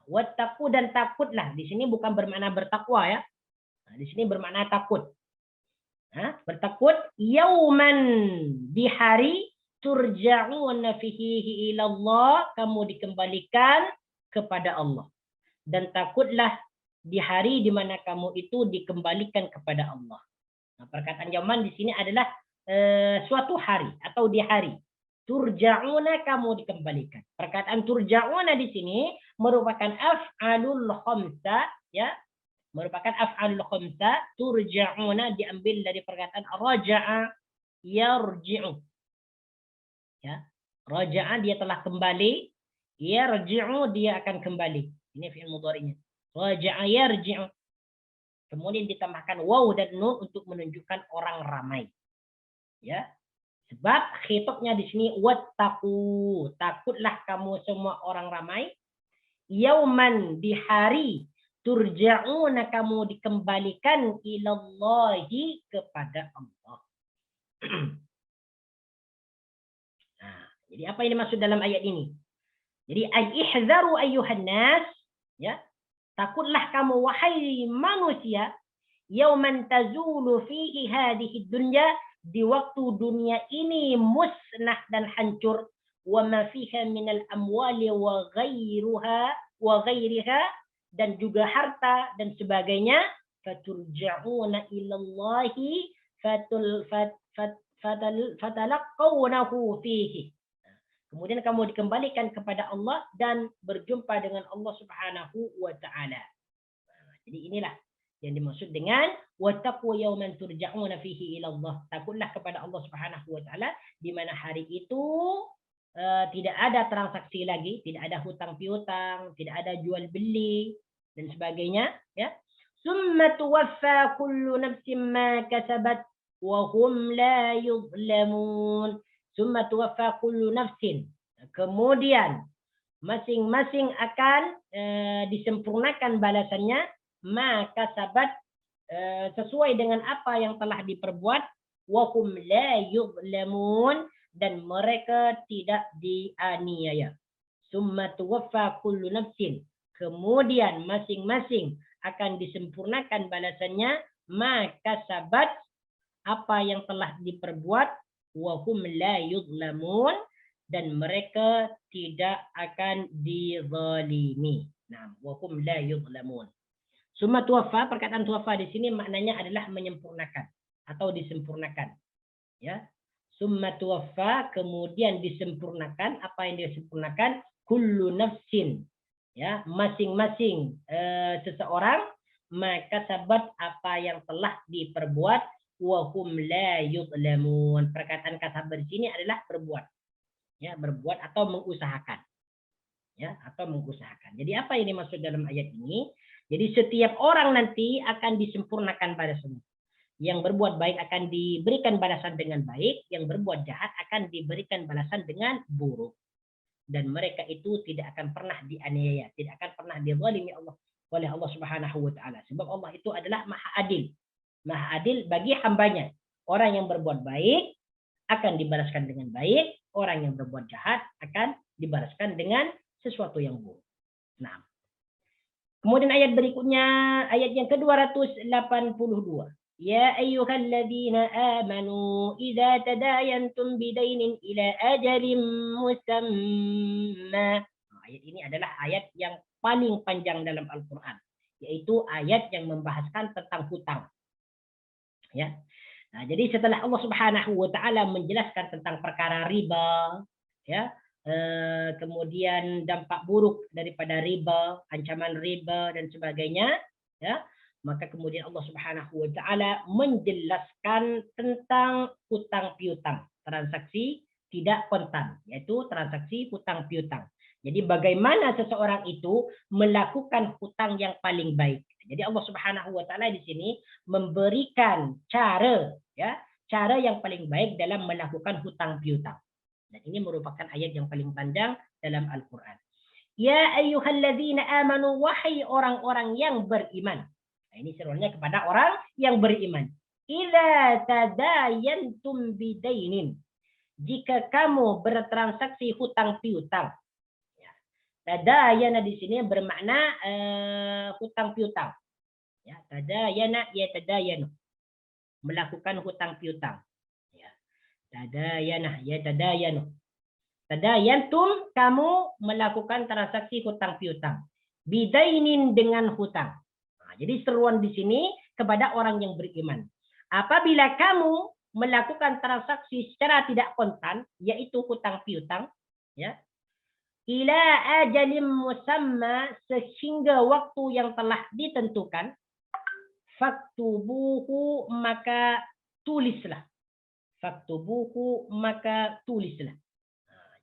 Wattaqu, dan takutlah. Di sini bukan bermakna bertakwa, ya. Nah, di sini bermakna takut. Bertakut, yauman, di hari, turja'una fihi ila Allah, kamu dikembalikan kepada Allah. Dan takutlah di hari di mana kamu itu dikembalikan kepada Allah. Nah, perkataan yauman di sini adalah suatu hari atau di hari. Turja'una, kamu dikembalikan. Perkataan turja'una di sini merupakan af'alul khamsa, ya. Merupakan af'alul khamsa. Turja'una diambil dari perkataan raja'a yarji'u. Ya. Raja'a dia telah kembali, yarji'u dia akan kembali. Ini fi'il mudhari'nya. Raja'a yarji'u. Kemudian ditambahkan waw dan nun untuk menunjukkan orang ramai. Ya. Sebab khitabnya di sini wattaqu, takutlah kamu semua orang ramai, yauman, di hari, turja'una, kamu dikembalikan ilallahi, kepada Allah. Nah, Jadi apa yang dimaksud dalam ayat ini? Jadi ihzaru ayyuhan nas, ya. Takutlah kamu wahai manusia, yauman tazulu fihi hadhihi dunya, di waktu dunia ini musnah dan hancur, wa ma fiha minal amwali wa ghairiha, dan juga harta dan sebagainya, faturja'una ilallahi fatalaqawnahu fihi. Kemudian kamu dikembalikan kepada Allah dan berjumpa dengan Allah Subhanahu wa taala. Jadi inilah yang dimaksud dengan wattaqu yawman turja'una fihi ila Allah. Takutlah kepada Allah Subhanahu wa taala di mana hari itu tidak ada transaksi lagi, tidak ada hutang piutang, tidak ada jual beli dan sebagainya, ya. Summa tuwaffa kullu nafsin ma kasabat wa hum la yuzlamun. Summa tuwaffa kullu nafsin. Kemudian masing-masing akan disempurnakan balasannya, maka sabat sesuai dengan apa yang telah diperbuat, wa hum la yuzlamun, dan mereka tidak dianiaya. Summa tuwaffa kullu nafsin. Kemudian masing-masing akan disempurnakan balasannya, maka sabat apa yang telah diperbuat, wa hum la yuzlamun, dan mereka tidak akan dizalimi. Nah, wa hum la yuzlamun. Summa tuwaffa, perkataan tuwaffa di sini maknanya adalah menyempurnakan atau disempurnakan. Ya. Summa tuwaffa, kemudian disempurnakan. Apa yang disempurnakan? Kullu nafsin. Ya, masing-masing seseorang, maka sabat apa yang telah diperbuat, wa hum la yuzlamun. Perkataan kasabar di sini adalah berbuat. Ya, berbuat atau mengusahakan. Ya, atau mengusahakan. Jadi apa yang dimaksud dalam ayat ini? Jadi setiap orang nanti akan disempurnakan balasannya. Yang berbuat baik akan diberikan balasan dengan baik, yang berbuat jahat akan diberikan balasan dengan buruk. Dan mereka itu tidak akan pernah dianiaya, tidak akan pernah dizalimi oleh Allah Subhanahu wa taala. Sebab Allah itu adalah Maha Adil. Maha Adil bagi hambanya. Orang yang berbuat baik akan dibalaskan dengan baik, orang yang berbuat jahat akan dibalaskan dengan sesuatu yang buruk. Nah. Kemudian ayat berikutnya, ayat yang ke-282. Ya ayyuhalladzina amanu idza tadayantum bidainin ila ajalin musamma. Ayat ini adalah ayat yang paling panjang dalam Al-Qur'an, yaitu ayat yang membahaskan tentang hutang. Ya. Nah, jadi setelah Allah Subhanahu wa taala menjelaskan tentang perkara riba, ya, kemudian dampak buruk daripada riba, ancaman riba dan sebagainya, ya, maka kemudian Allah Subhanahu wa taala menjelaskan tentang hutang piutang, transaksi tidak kontan, yaitu transaksi hutang piutang. Jadi bagaimana seseorang itu melakukan hutang yang paling baik. Jadi Allah Subhanahu wa taala di sini memberikan cara, ya, cara yang paling baik dalam melakukan hutang piutang. Dan ini merupakan ayat yang paling panjang dalam Al-Qur'an. Ya ayyuhalladzina amanu, wahai orang-orang yang beriman. Nah, ini seruannya kepada orang yang beriman. Idza tadayantum bidainin. Jika kamu bertransaksi hutang piutang. Tadayana di sini bermakna hutang piutang. Ya, tadayana ya tadayanu. Melakukan hutang piutang. Ya. Tadayana ya tadayanu. Tadayantum, kamu melakukan transaksi hutang piutang. Bidainin, dengan hutang. Nah, jadi seruan di sini kepada orang yang beriman. Apabila kamu melakukan transaksi secara tidak kontan, yaitu hutang piutang, ya, ila ajalim musamma, sehingga waktu yang telah ditentukan, faktubuhu, maka tulislah. Faktubuhu, maka tulislah.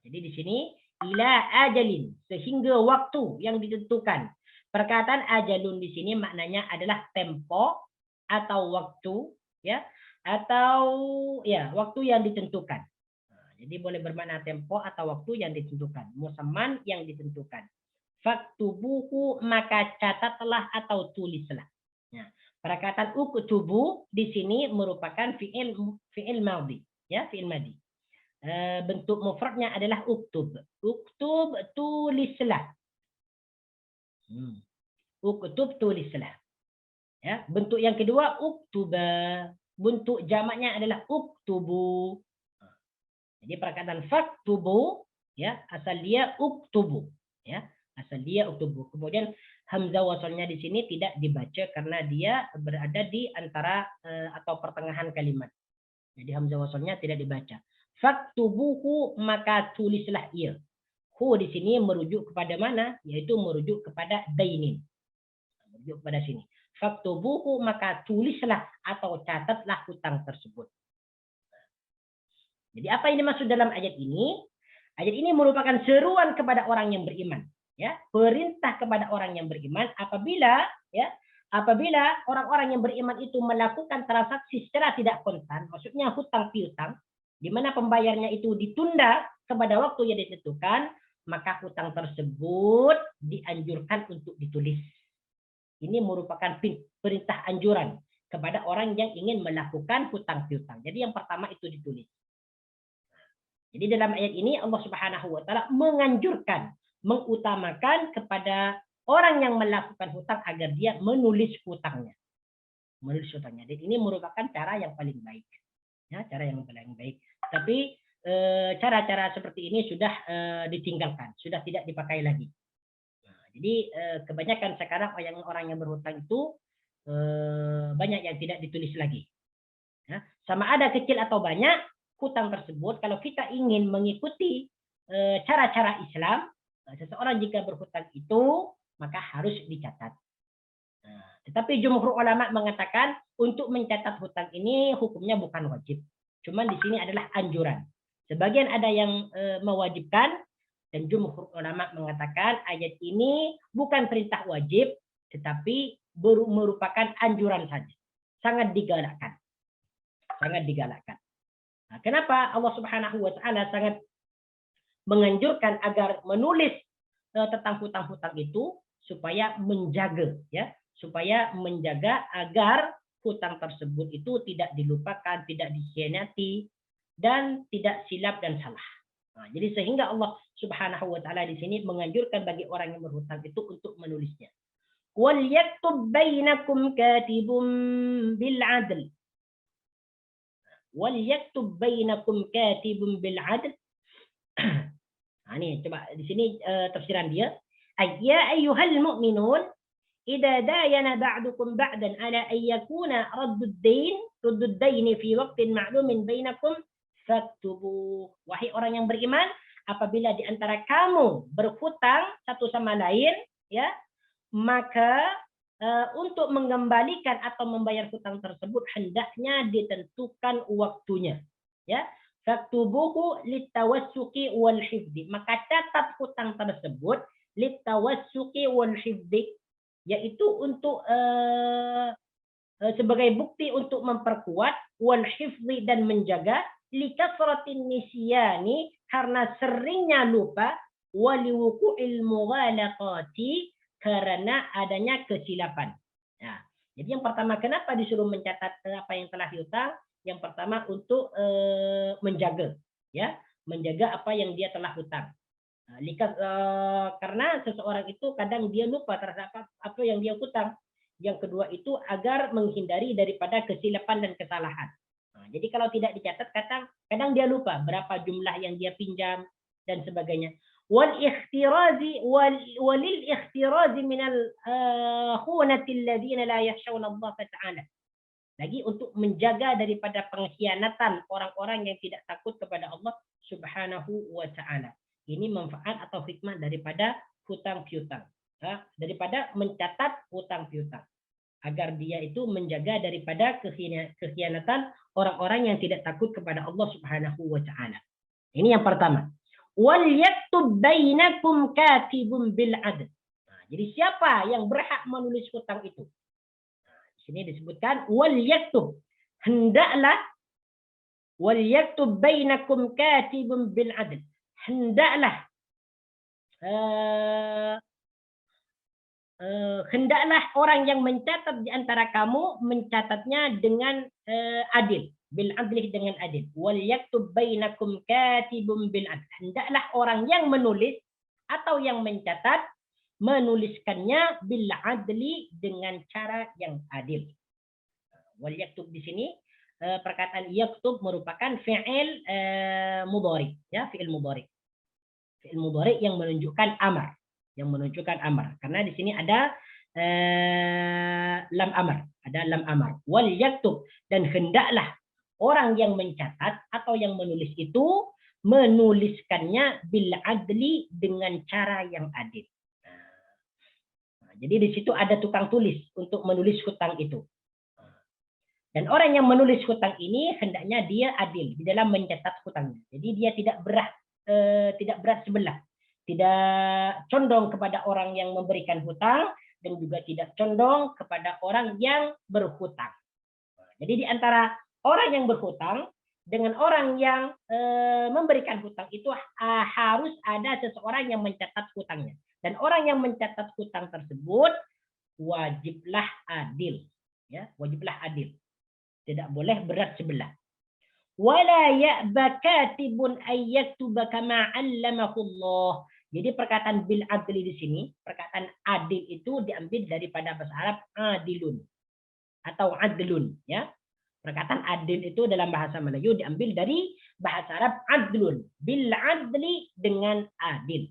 Jadi di sini ila ajalin, sehingga waktu yang ditentukan. Perkataan ajalun di sini maknanya adalah tempo atau waktu, ya, atau ya waktu yang ditentukan. Jadi boleh bermakna tempo atau waktu yang ditentukan, musamman yang ditentukan. Faktubuhu, maka catatlah atau tulislah. Nah, perkataan uktubu di sini merupakan fi'il madhi, ya, fi'il madhi. bentuk mufradnya adalah uktub. Uktub, tulislah. Uktub, tulislah. Ya, bentuk yang kedua uktuba. Bentuk jamaknya adalah uktubu. Jadi perkataan faktubu, ya, asal dia uktubu, ya, asal dia uktubu. Kemudian hamzah wasalnya di sini tidak dibaca karena dia berada di antara atau pertengahan kalimat. Jadi hamzah wasalnya tidak dibaca. Faktubuhu, maka tulislah ia. Hu di sini merujuk kepada mana? Yaitu merujuk kepada dainin. Merujuk kepada sini. Faktubuhu, maka tulislah atau catatlah hutang tersebut. Jadi apa yang dimaksud dalam ayat ini? Ayat ini merupakan seruan kepada orang yang beriman, ya, perintah kepada orang yang beriman apabila orang-orang yang beriman itu melakukan transaksi secara tidak kontan, maksudnya hutang piutang, di mana pembayarnya itu ditunda kepada waktu yang ditentukan, maka hutang tersebut dianjurkan untuk ditulis. Ini merupakan perintah anjuran kepada orang yang ingin melakukan hutang piutang. Jadi yang pertama itu ditulis. Jadi dalam ayat ini Allah Subhanahu wa taala menganjurkan, mengutamakan kepada orang yang melakukan hutang agar dia menulis hutangnya. Menulis hutangnya. Dan ini merupakan cara yang paling baik. Ya, cara yang paling baik. Tapi cara-cara seperti ini sudah ditinggalkan, sudah tidak dipakai lagi. Jadi kebanyakan sekarang orang yang berhutang itu banyak yang tidak ditulis lagi. Ya, sama ada kecil atau banyak hutang tersebut, kalau kita ingin mengikuti cara-cara Islam, seseorang jika berhutang itu maka harus dicatat. Tetapi jumhur ulama mengatakan untuk mencatat hutang ini hukumnya bukan wajib. Cuman di sini adalah anjuran. Sebagian ada yang mewajibkan, dan jumhur ulama mengatakan ayat ini bukan perintah wajib, tetapi merupakan anjuran saja. Sangat digalakkan. Sangat digalakkan. Nah, kenapa Allah Subhanahu wa taala sangat menganjurkan agar menulis tentang hutang-hutang itu supaya menjaga, ya, supaya menjaga agar hutang tersebut itu tidak dilupakan, tidak dikhianati, dan tidak silap dan salah. Nah, jadi sehingga Allah Subhanahu wa taala di sini menganjurkan bagi orang yang berhutang itu untuk menulisnya. Wal yaktub bainakum katibun bil 'adl. Wal yaktub bainakum katibun bil 'adl. Nah, ini coba di sini tafsiran dia. Ya ayyuhal mu'minun idza dayana ba'dukum ba'dan ala an yakuna raddud dain fi waqtin ma'lumin bainakum faktubu. Wahai orang yang beriman, apabila di antara kamu berhutang satu sama lain, ya, maka untuk mengembalikan atau membayar hutang tersebut hendaknya ditentukan waktunya, ya. Faktubuhu litawassuqi wal hifdi, maka catat hutang tersebut litawassuqi wal hifdi, yaitu untuk sebagai bukti untuk memperkuat, wal hifdi, dan menjaga, likasratin nisyani, karena seringnya lupa, waliwuqu'il mughalaqati, karena adanya kesilapan. Nah, jadi yang pertama kenapa disuruh mencatat apa yang telah diutang? Yang pertama untuk menjaga, ya, menjaga apa yang dia telah hutang. Nah, karena seseorang itu kadang dia lupa terhadap apa yang dia hutang. Yang kedua itu agar menghindari daripada kesilapan dan kesalahan. Nah, jadi kalau tidak dicatat kadang dia lupa berapa jumlah yang dia pinjam dan sebagainya. Walil ikhtirazi minal khunati alladziina la yakhshawna Allah ta'ala. Lagi untuk menjaga daripada pengkhianatan orang-orang yang tidak takut kepada Allah Subhanahu wa taala. Ini manfaat atau hikmah daripada hutang piutang. Daripada mencatat hutang piutang. Agar dia itu menjaga daripada kekhianatan orang-orang yang tidak takut kepada Allah Subhanahu wa taala. Ini yang pertama. Wal yaktub bainakum katibun bil 'adl. Nah, jadi siapa yang berhak menulis hutang itu? Nah, di sini disebutkan wal yaktub, hendaklah, wal yaktub bainakum katibun bil 'adl. Hendaklah hendaklah orang yang mencatat di antara kamu mencatatnya dengan adil, bil adli dengan adil. Wal yaktub bainakum katibun bil adl. Hendaklah orang yang menulis atau yang mencatat menuliskannya bil adli dengan cara yang adil. Wal yaktub di sini perkataan yaktub merupakan fi'il mudhari, ya, fi'il mudhari. Fi'il mudhari yang menunjukkan amar, Karena di sini ada lam amar, Wal yaktub, dan hendaklah orang yang mencatat atau yang menulis itu menuliskannya bil adli dengan cara yang adil. Jadi di situ ada tukang tulis untuk menulis hutang itu. Dan orang yang menulis hutang ini hendaknya dia adil di dalam mencatat hutangnya. Jadi dia tidak berat sebelah, tidak condong kepada orang yang memberikan hutang dan juga tidak condong kepada orang yang berhutang. Jadi di antara orang yang berhutang dengan orang yang memberikan hutang itu harus ada seseorang yang mencatat hutangnya. Dan orang yang mencatat hutang tersebut wajiblah adil, ya, Tidak boleh berat sebelah. Wala ya'ba katibun ay yaktuba kama 'allamahu Allah. Jadi perkataan bil adli di sini, perkataan adil itu diambil daripada bahasa Arab adilun atau adlun, ya. Perkataan adil itu dalam bahasa Melayu diambil dari bahasa Arab adlun, bil adli dengan adil.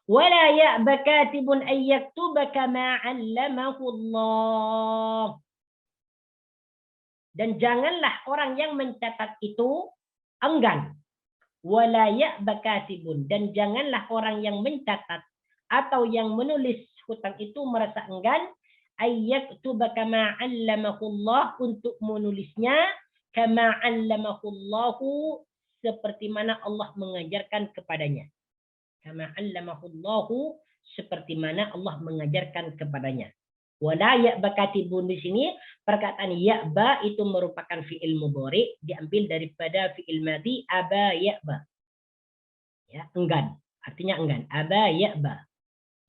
Wala ya'ba katibun ay yaktuba kama 'allamahu Allah. Dan janganlah orang yang mencatat itu enggan. Wala ya'ba katibun, dan janganlah orang yang mencatat atau yang menulis hutang itu merasa enggan ay yaktuba kama 'allamahu Allah, untuk menulisnya kama 'allamahu Allah, seperti mana Allah mengajarkan kepadanya. Kama 'allamahu Allah, seperti mana Allah mengajarkan kepadanya. Wala ya'ba katibun di sini perkataan ya'ba itu merupakan fi'il mudhari diambil daripada fi'il madhi aba ya'ba. Ya, enggan. Artinya enggan. Aba ya'ba.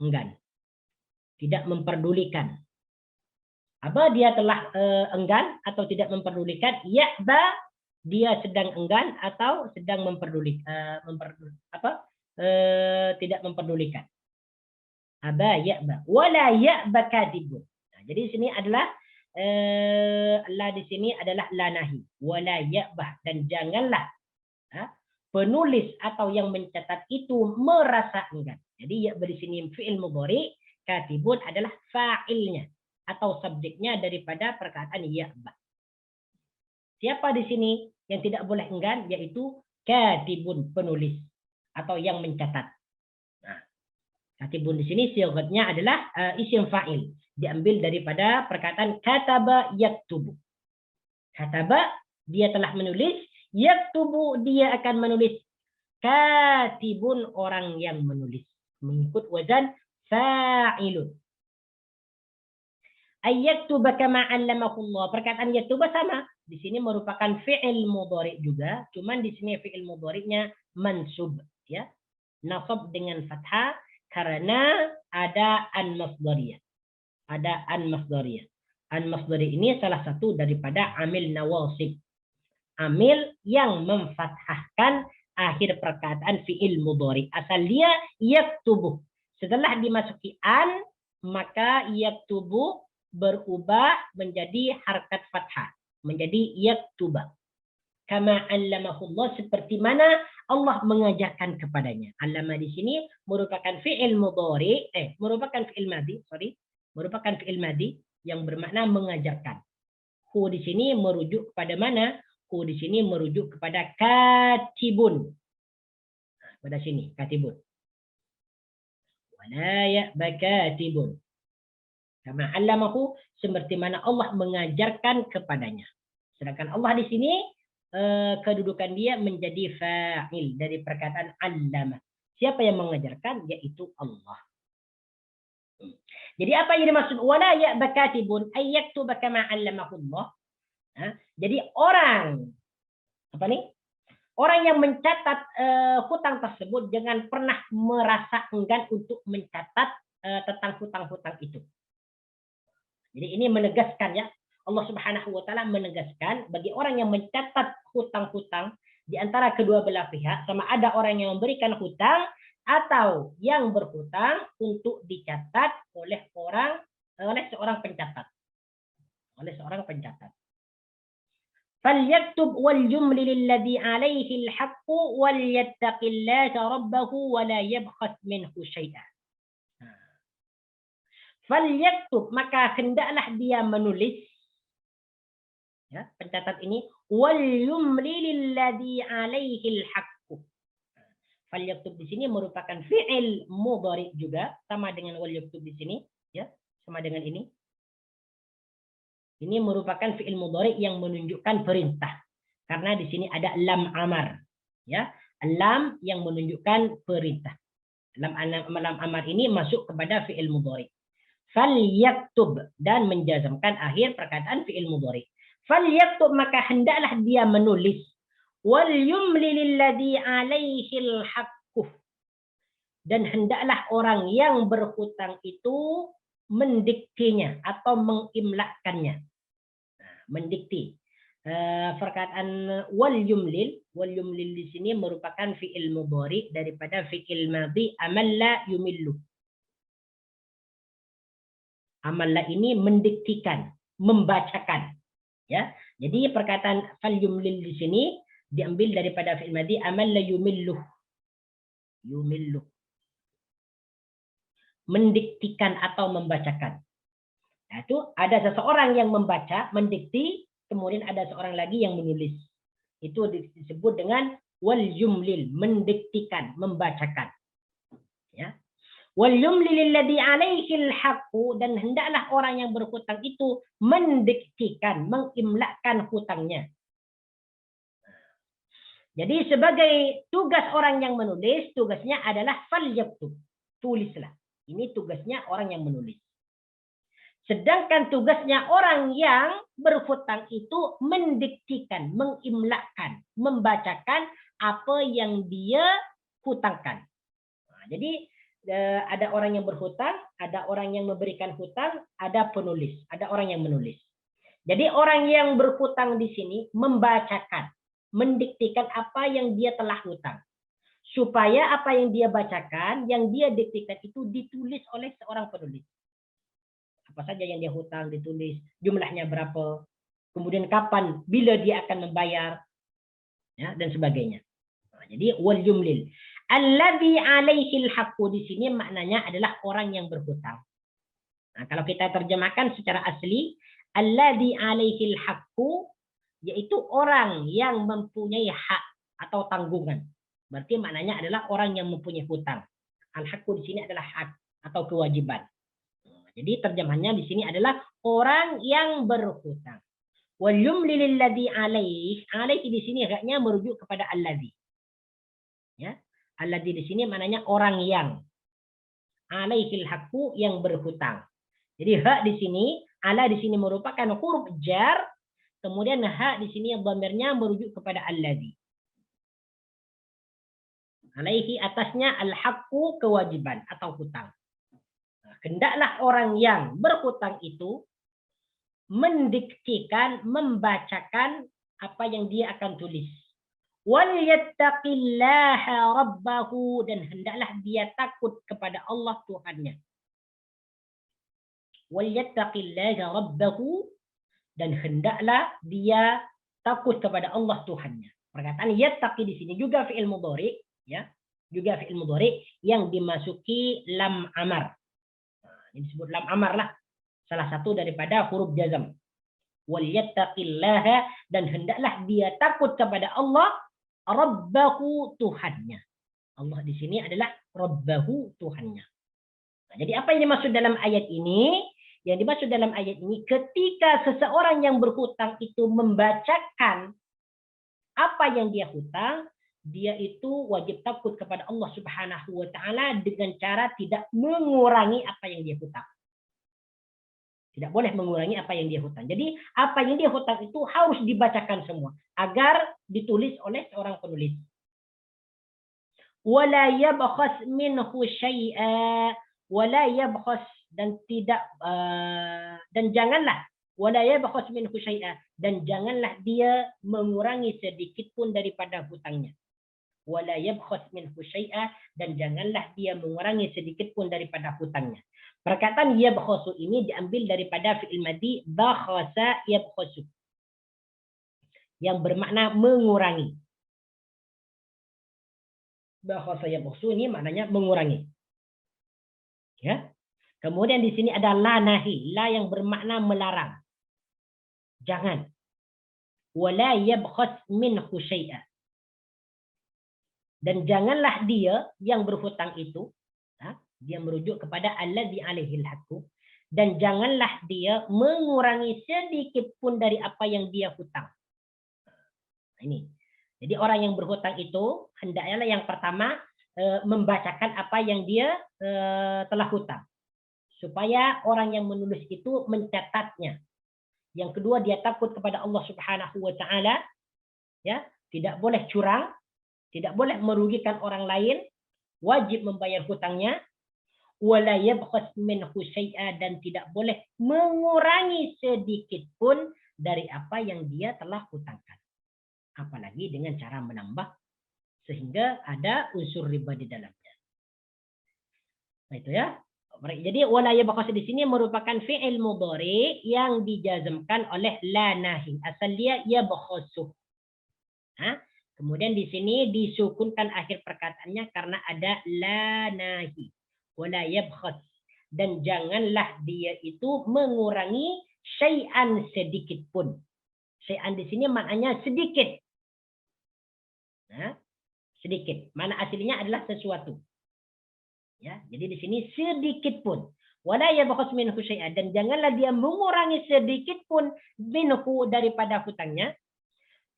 Enggan. Tidak memperdulikan. Aba dia telah enggan atau tidak memperdulikan. Ya'ba dia sedang enggan atau sedang memperdulikan. Tidak memperdulikan. Aba ya'ba. Wala ya'ba katibun. Nah, jadi di sini adalah Allah di sini adalah la nahi. Wala ya'ba, dan janganlah penulis atau yang mencatat itu merasa enggan. Jadi ya'ba di sini fi'il mudhari, katibun adalah fa'ilnya atau subjeknya daripada perkataan ya'ba. Siapa di sini yang tidak boleh enggan? Yaitu katibun, penulis atau yang mencatat. Katibun di sini sigatnya adalah isim fa'il, diambil daripada perkataan kataba yaktubu. Kataba dia telah menulis, yaktubu dia akan menulis. Katibun orang yang menulis, mengikut wazan fa'ilun. Ayyaktuba kama 'allamahu Allah. Perkataan yaktuba sama. Di sini merupakan fi'il mudhari juga, cuman di sini fi'il mudhari'nya mansub, ya. Nasab dengan fathah karena ada an-masdariyah. An-masdari ini salah satu daripada amil nawasib. Amil yang memfathahkan akhir perkataan fi'il mudhari. Asal dia yaktubu. Setelah dimasuki an, maka yaktubu berubah menjadi harakat fathah. Menjadi yaktuba. Kama 'allamahu Allah, seperti mana Allah mengajarkan kepadanya. 'Allama di sini merupakan fi'il mudhari, merupakan fi'il madhi yang bermakna mengajarkan. Hu di sini merujuk kepada mana? Hu di sini merujuk kepada katibun. Nah, pada sini katibun. Wala ya'ba katibun. Kama 'allamahu, seperti mana Allah mengajarkan kepadanya. Sedangkan Allah di sini kedudukan dia menjadi fa'il dari perkataan 'allama. Siapa yang mengajarkan? Yaitu Allah. Jadi apa yang dimaksud wala ya'ba katibun ay yaktuba kama 'allamahu Allah? Jadi orang yang mencatat hutang tersebut jangan pernah merasa enggan untuk mencatat tentang hutang-hutang itu. Jadi ini menegaskan ya, Allah Subhanahu wa taala menegaskan bagi orang yang mencatat hutang-hutang di antara kedua belah pihak, sama ada orang yang memberikan hutang atau yang berhutang, untuk dicatat oleh seorang pencatat. Oleh seorang pencatat. فليكتب وليملل الذي عليه الحق وليتق الله ربه ولا يبخس منه شيئا. Falyaktub, maka hendaklah dia menulis, ya, pencatat ini, wal yumlil ladzi alaihi alhaqqu. Falyaktub di sini merupakan fi'il mudhari juga, sama dengan wal yaktub di sini, ya, sama dengan ini. Ini merupakan fi'il mudhari yang menunjukkan perintah. Karena di sini ada lam amar, ya. Lam yang menunjukkan perintah. Lam amar ini masuk kepada fi'il mudhari. Falyaktub, dan menjazmkan akhir perkataan fi'il mudhari. Falyaktub, maka hendaklah dia menulis. Wal yumlil ladzi alaihi alhaqqu, dan hendaklah orang yang berhutang itu mendiktinya atau mengimlakkannya. Mendikti. Perkataan wal yumlil di sini merupakan fi'il mudhari daripada fi'il madhi amalla yumillu. Amalla ini mendiktikan, membacakan, ya. Jadi perkataan fal yumlil di sini diambil daripada fi'il madhi amalla yumillu. Yumillu. Mendiktikan atau membacakan. Nah, itu ada seseorang yang membaca, mendikti, kemudian ada seorang lagi yang menulis. Itu disebut dengan wal yumlil, mendiktikan, membacakan. Ya. Wal yumlil ladzi alaihi alhaqqu, dan hendaklah orang yang berhutang itu mendiktikan, mengimlakkan hutangnya. Jadi sebagai tugas orang yang menulis, tugasnya adalah falyaktub, tulislah. Ini tugasnya orang yang menulis. Sedangkan tugasnya orang yang berhutang itu mendiktikan, mengimlakkan, membacakan apa yang dia hutangkan. Nah, jadi ada orang yang berhutang, ada orang yang memberikan hutang, ada penulis, ada orang yang menulis. Jadi orang yang berhutang di sini membacakan, mendiktikan apa yang dia telah hutang. Supaya apa yang dia bacakan, yang dia diktikan itu ditulis oleh seorang penulis. Apa saja yang dia hutang ditulis, jumlahnya berapa, kemudian kapan, bila dia akan membayar, ya, dan sebagainya. Nah, jadi wal yumlil alladzi alaihi alhaqqu di sini maknanya adalah orang yang berhutang. Nah, kalau kita terjemahkan secara asli, alladzi alaihi alhaqqu yaitu orang yang mempunyai hak atau tanggungan. Berarti maknanya adalah orang yang mempunyai hutang. Al-haqqu di sini adalah hak atau kewajiban. Jadi terjemahnya di sini adalah orang yang berhutang. Wal yumlil ladzi alaihi, alaihi di sini haknya merujuk kepada alladzi. Ya. Alladzi di sini maknanya orang yang. Alaihil haqqu, yang berhutang. Jadi hak di sini, ala di sini merupakan huruf jar, kemudian hak di sini dhamirnya merujuk kepada alladzi. Alaihi atasnya al-haqqu, kewajiban atau hutang. Hendaklah orang yang berhutang itu mendiktikan, membacakan apa yang dia akan tulis. Wal yattaqillaha rabbahu, dan hendaklah dia takut kepada Allah Tuhannya. Wal yattaqillaha rabbahu, dan hendaklah dia takut kepada Allah Tuhannya. Perkataan yattaqi di sini juga fi'il mudhari, ya. Juga fi'il mudhari yang dimasuki lam amar. Ini disebut lam amar lah, salah satu daripada huruf jazm. Wal yattaqillaha, dan hendaklah dia takut kepada Allah, rabbahu, Tuhannya. Allah di sini adalah rabbahu, Tuhannya. Nah, jadi apa yang dimaksud dalam ayat ini? Yang dimaksud dalam ayat ini, ketika seseorang yang berhutang itu membacakan apa yang dia hutang, dia itu wajib takut kepada Allah Subhanahu wa taala dengan cara tidak mengurangi apa yang dia hutang. Tidak boleh mengurangi apa yang dia hutang. Jadi apa yang dia hutang itu harus dibacakan semua agar ditulis oleh seorang penulis. Wala yabkhas minhu syai'a, wala yabkhas, dan tidak dan janganlah wala yabkhas minhu syai'a, dan janganlah dia mengurangi sedikit pun daripada hutangnya. Wala yabkhas minhu syai'a, dan janganlah dia mengurangi sedikit pun daripada hutangnya. Perkataan yabkhasu ini diambil daripada fi'il madhi bakhasa yabkhasu, yang bermakna mengurangi. Bakhasa yabkhasu ini maknanya mengurangi. Ya. Kemudian di sini ada la nahi, la yang bermakna melarang. Jangan. Wala yabkhas minhu syai'a. Dan janganlah dia yang berhutang itu, dia merujuk kepada alladzi alaihil haqqu, dan janganlah dia mengurangi sedikit pun dari apa yang dia hutang. Ini. Jadi orang yang berhutang itu hendaknya yang pertama membacakan apa yang dia telah hutang, supaya orang yang menulis itu mencatatnya. Yang kedua, dia takut kepada Allah Subhanahu wa taala, ya, tidak boleh curang, tidak boleh merugikan orang lain, wajib membayar hutangnya, wala yabkhas minhu syai'a, dan tidak boleh mengurangi sedikit pun dari apa yang dia telah hutangkan. Apalagi dengan cara menambah sehingga ada unsur riba di dalamnya. Nah itu ya. Jadi wala yabkhas di sini merupakan fi'il mudhari yang dijazmkan oleh la nahi. Asal dia yabkhasu. Kemudian di sini disukunkan akhir perkataannya karena ada la nahi. Wala yabkhas, dan janganlah dia itu mengurangi syai'an sedikit pun. Syai'an di sini maknanya sedikit. Sedikit. Mana aslinya adalah sesuatu. Ya, jadi di sini sedikit pun. Wala yabkhas minhu syai'an, dan janganlah dia mengurangi sedikit pun minhu daripada hutangnya.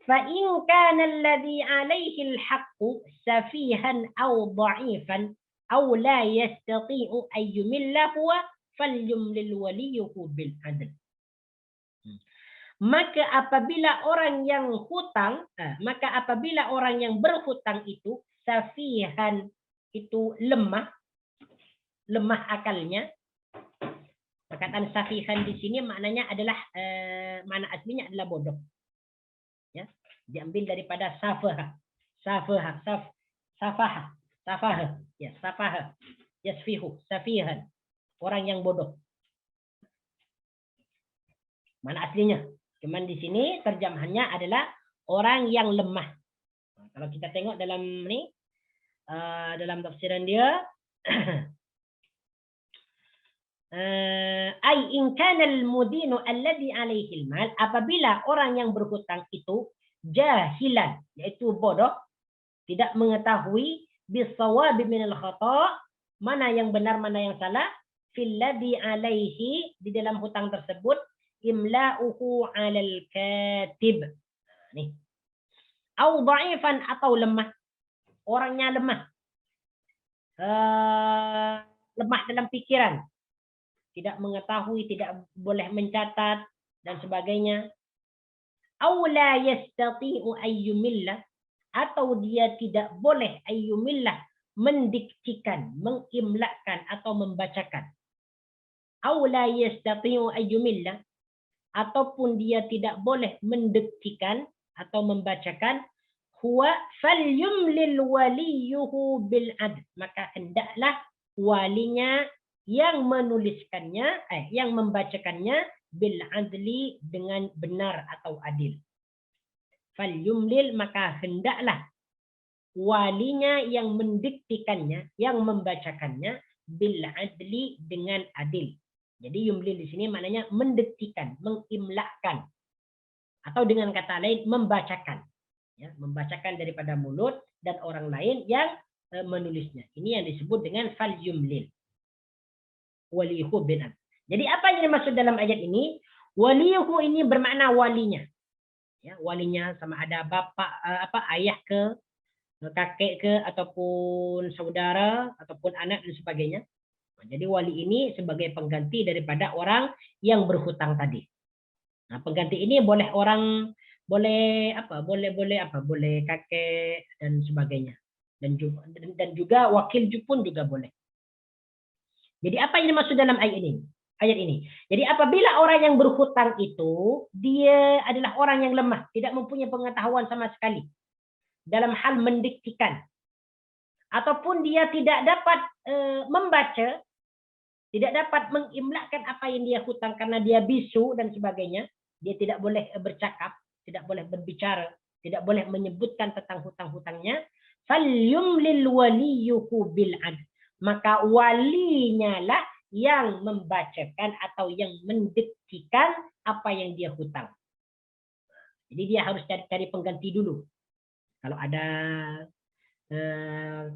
Fa in kana alladhi 'alaihi al-haqqu safihan aw dha'ifan aw la yastati'u an yumilla huwa falyumlil waliyuhu bil 'adl. Maka apabila orang yang berhutang itu safihan, itu lemah akalnya. Perkataan safihan di sini maknanya adalah mana aslinya adalah bodoh. Ya, diambil daripada safaha. Ya, safaha. Yasfihu, safihan. Orang yang bodoh. Mana aslinya? Cuman di sini terjemahannya adalah orang yang lemah. Kalau kita tengok dalam dalam tafsiran dia, ai in kana al-mudinu alladhi alaihi al-mal, apabila orang yang berhutang itu jahilan, yaitu bodoh, tidak mengetahui bisawab min al-khata', mana yang benar mana yang salah, fil ladhi alaihi, di dalam hutang tersebut, imla'uhu 'alal katib. Nih. Au dha'ifan, atau lemah. Orangnya lemah. Lemah dalam pikiran. Tidak mengetahui, tidak boleh mencatat dan sebagainya. Au la yastati'u ayyumillah, atau dia tidak boleh ayyumillah, mendiktikan, mengimlakkan atau membacakan. Au la yastati'u ayyumillah, ataupun dia tidak boleh mendiktikan atau membacakan, huwa falyumlil waliyuhu bil 'adl, maka hendaklah walinya yang menuliskannya, yang membacakannya, bil 'adli, dengan benar atau adil. Falyumlil, maka hendaklah walinya yang mendiktikannya, yang membacakannya, bil 'adli, dengan adil. Jadi yumlil di sini maknanya mendiktikan, mengimlakkan, atau dengan kata lain membacakan. Ya, membacakan daripada mulut dan orang lain yang menulisnya. Ini yang disebut dengan fal yumlil. Waliyuhu bin ad. Jadi apa yang dimaksud dalam ayat ini? Waliyuhu ini bermakna walinya. Ya, walinya sama ada bapak, ayah ke, kakek ke, ataupun saudara, ataupun anak dan sebagainya. Jadi wali ini sebagai pengganti daripada orang yang berhutang tadi. Nah, pengganti ini boleh orang, boleh kakek dan sebagainya. Dan juga wakil pun juga boleh. Jadi apa yang dimaksud dalam ayat ini? Ayat ini. Jadi apabila orang yang berhutang itu dia adalah orang yang lemah, tidak mempunyai pengetahuan sama sekali dalam hal mendiktikan, ataupun dia tidak dapat membaca, tidak dapat mengimlakkan apa yang dia hutang karena dia bisu dan sebagainya, dia tidak boleh bercakap, tidak boleh berbicara, tidak boleh menyebutkan tentang hutang-hutangnya, falyumlil waliyuhu bil adl, maka walinya lah yang membacakan atau yang mendiktikan apa yang dia hutang. Jadi dia harus cari pengganti dulu. Kalau ada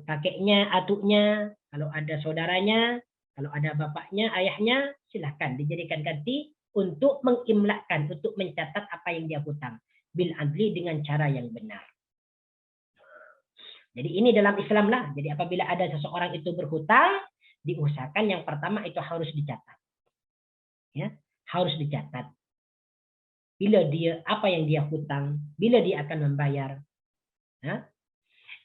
kakeknya, atuknya, kalau ada saudaranya, kalau ada bapaknya, ayahnya, silahkan dijadikan ganti untuk mengimlakkan, untuk mencatat apa yang dia hutang. Bil adli, dengan cara yang benar. Jadi ini dalam Islam lah. Jadi apabila ada seseorang itu berhutang, diusahakan yang pertama itu harus dicatat. Ya, harus dicatat. Bila dia, apa yang dia hutang, bila dia akan membayar. Ya.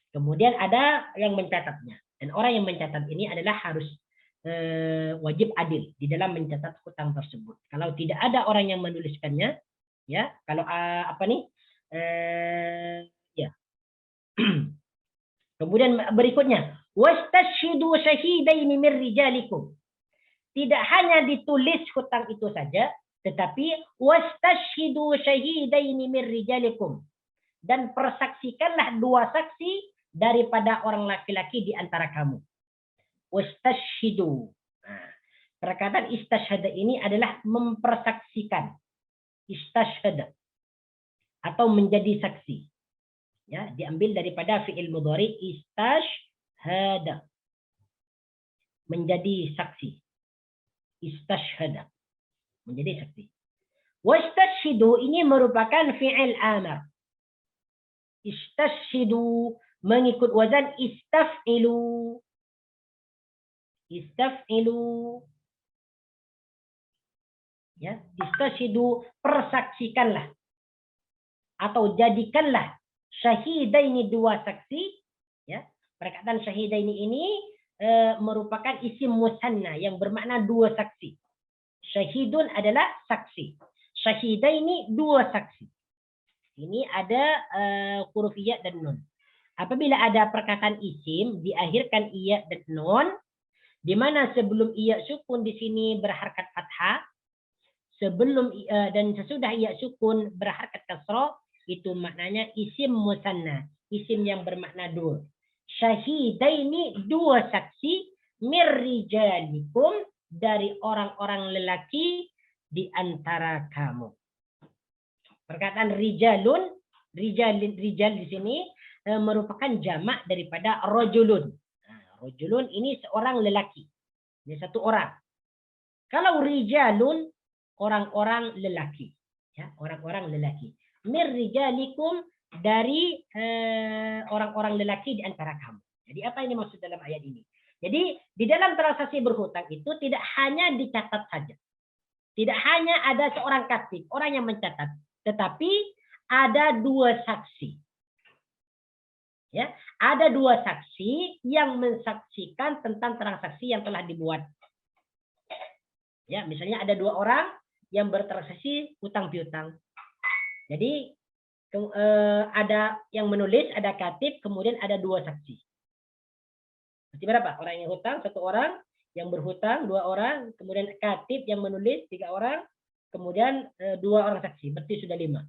Kemudian ada yang mencatatnya. Dan orang yang mencatat ini adalah harus wajib adil di dalam mencatat hutang tersebut. Kalau tidak ada orang yang menuliskannya, ya, kalau apa nih, ya. Kemudian berikutnya, wastashhidu syahidaini min rijalikum. Tidak hanya ditulis hutang itu saja, tetapi wastashhidu syahidaini min rijalikum. Dan persaksikanlah 2 saksi daripada orang laki-laki di antara kamu. Wastashhidu. Nah, perkataan istashhada ini adalah mempersaksikan. Istashhada. Atau menjadi saksi. Ya, diambil daripada fi'il mudhari istashhada. Menjadi saksi. Istashhada. Menjadi saksi. Wastashhidu ini merupakan fi'il amar. Istashhidu mengikut wazan istaf'ilu. Istaf'ilu. Ya, istashhidu, persaksikanlah atau jadikanlah syahidaini 2 saksi, ya. Perkataan syahidaini ini merupakan isim musanna yang bermakna 2 saksi. Syahidun adalah saksi. Syahidaini 2 saksi. Ini ada huruf iya dan nun. Apabila ada perkataan isim diakhirkan iya dan nun, di mana sebelum iya sukun di sini berharkat fathah, sebelum dan sesudah iya sukun berharkat kasrah, itu maknanya isim musanna, isim yang bermakna 2. Syahidaini 2 saksi mirrijalikum, dari orang-orang lelaki di antara kamu. Perkataan rijalun, rijal di sini merupakan jamak daripada rajulun. Nah, rajulun ini seorang lelaki. Ini 1 orang. Kalau rijalun, orang-orang lelaki. Ya, orang-orang lelaki. Mirrijalikum, dari orang-orang lelaki di antara kamu. Jadi apa ini maksud dalam ayat ini? Jadi di dalam transaksi berhutang itu tidak hanya dicatat saja. Tidak hanya ada seorang katib, orang yang mencatat, tetapi ada 2 saksi. Ya, ada 2 saksi yang mensaksikan tentang transaksi yang telah dibuat. Ya, misalnya ada 2 orang yang bertransaksi hutang piutang. Jadi ada yang menulis, ada katib, kemudian ada 2 saksi. Berarti berapa? Orang yang hutang 1 orang, yang berhutang 2 orang, kemudian katib yang menulis 3 orang, kemudian 2 orang saksi, berarti sudah 5.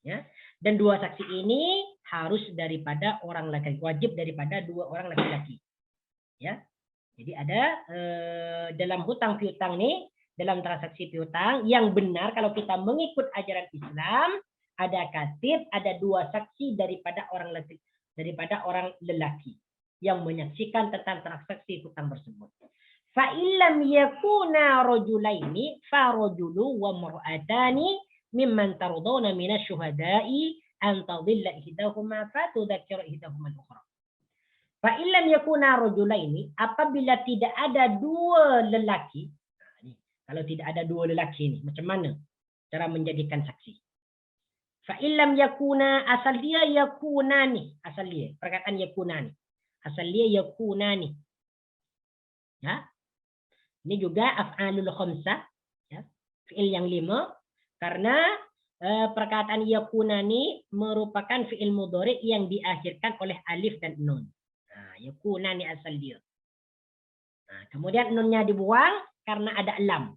Ya. Dan 2 saksi ini harus daripada orang laki-laki, wajib daripada 2 orang laki-laki. Ya. Jadi ada dalam hutang piutang nih, dalam transaksi piutang yang benar kalau kita mengikut ajaran Islam, ada katib, ada 2 saksi daripada orang lelaki yang menyaksikan tentang transaksi hutang tersebut. Fa illam yakuna rajulaini fa rajulu wa mar'atani mimman tardawna minasyuhada'i an tadilla ihdahuma fa tudzakkira ihdahuma al-ukhra. Fa illam yakuna rajulaini, apabila tidak ada 2 lelaki. Kalau tidak ada 2 lelaki ini, macam mana cara menjadikan saksi? Fa illam yakuna, asal dia yakunani, asal dia perkataan yakunani. Asal dia yakunani. Ya. Ini juga af'alul khamsah, ya. Fi'il yang 5 karena perkataan yakunani merupakan fi'il mudhari yang diakhirkan oleh alif dan nun. Nah, yakunani asal dia. Nah, kemudian nunnya dibuang karena ada lam.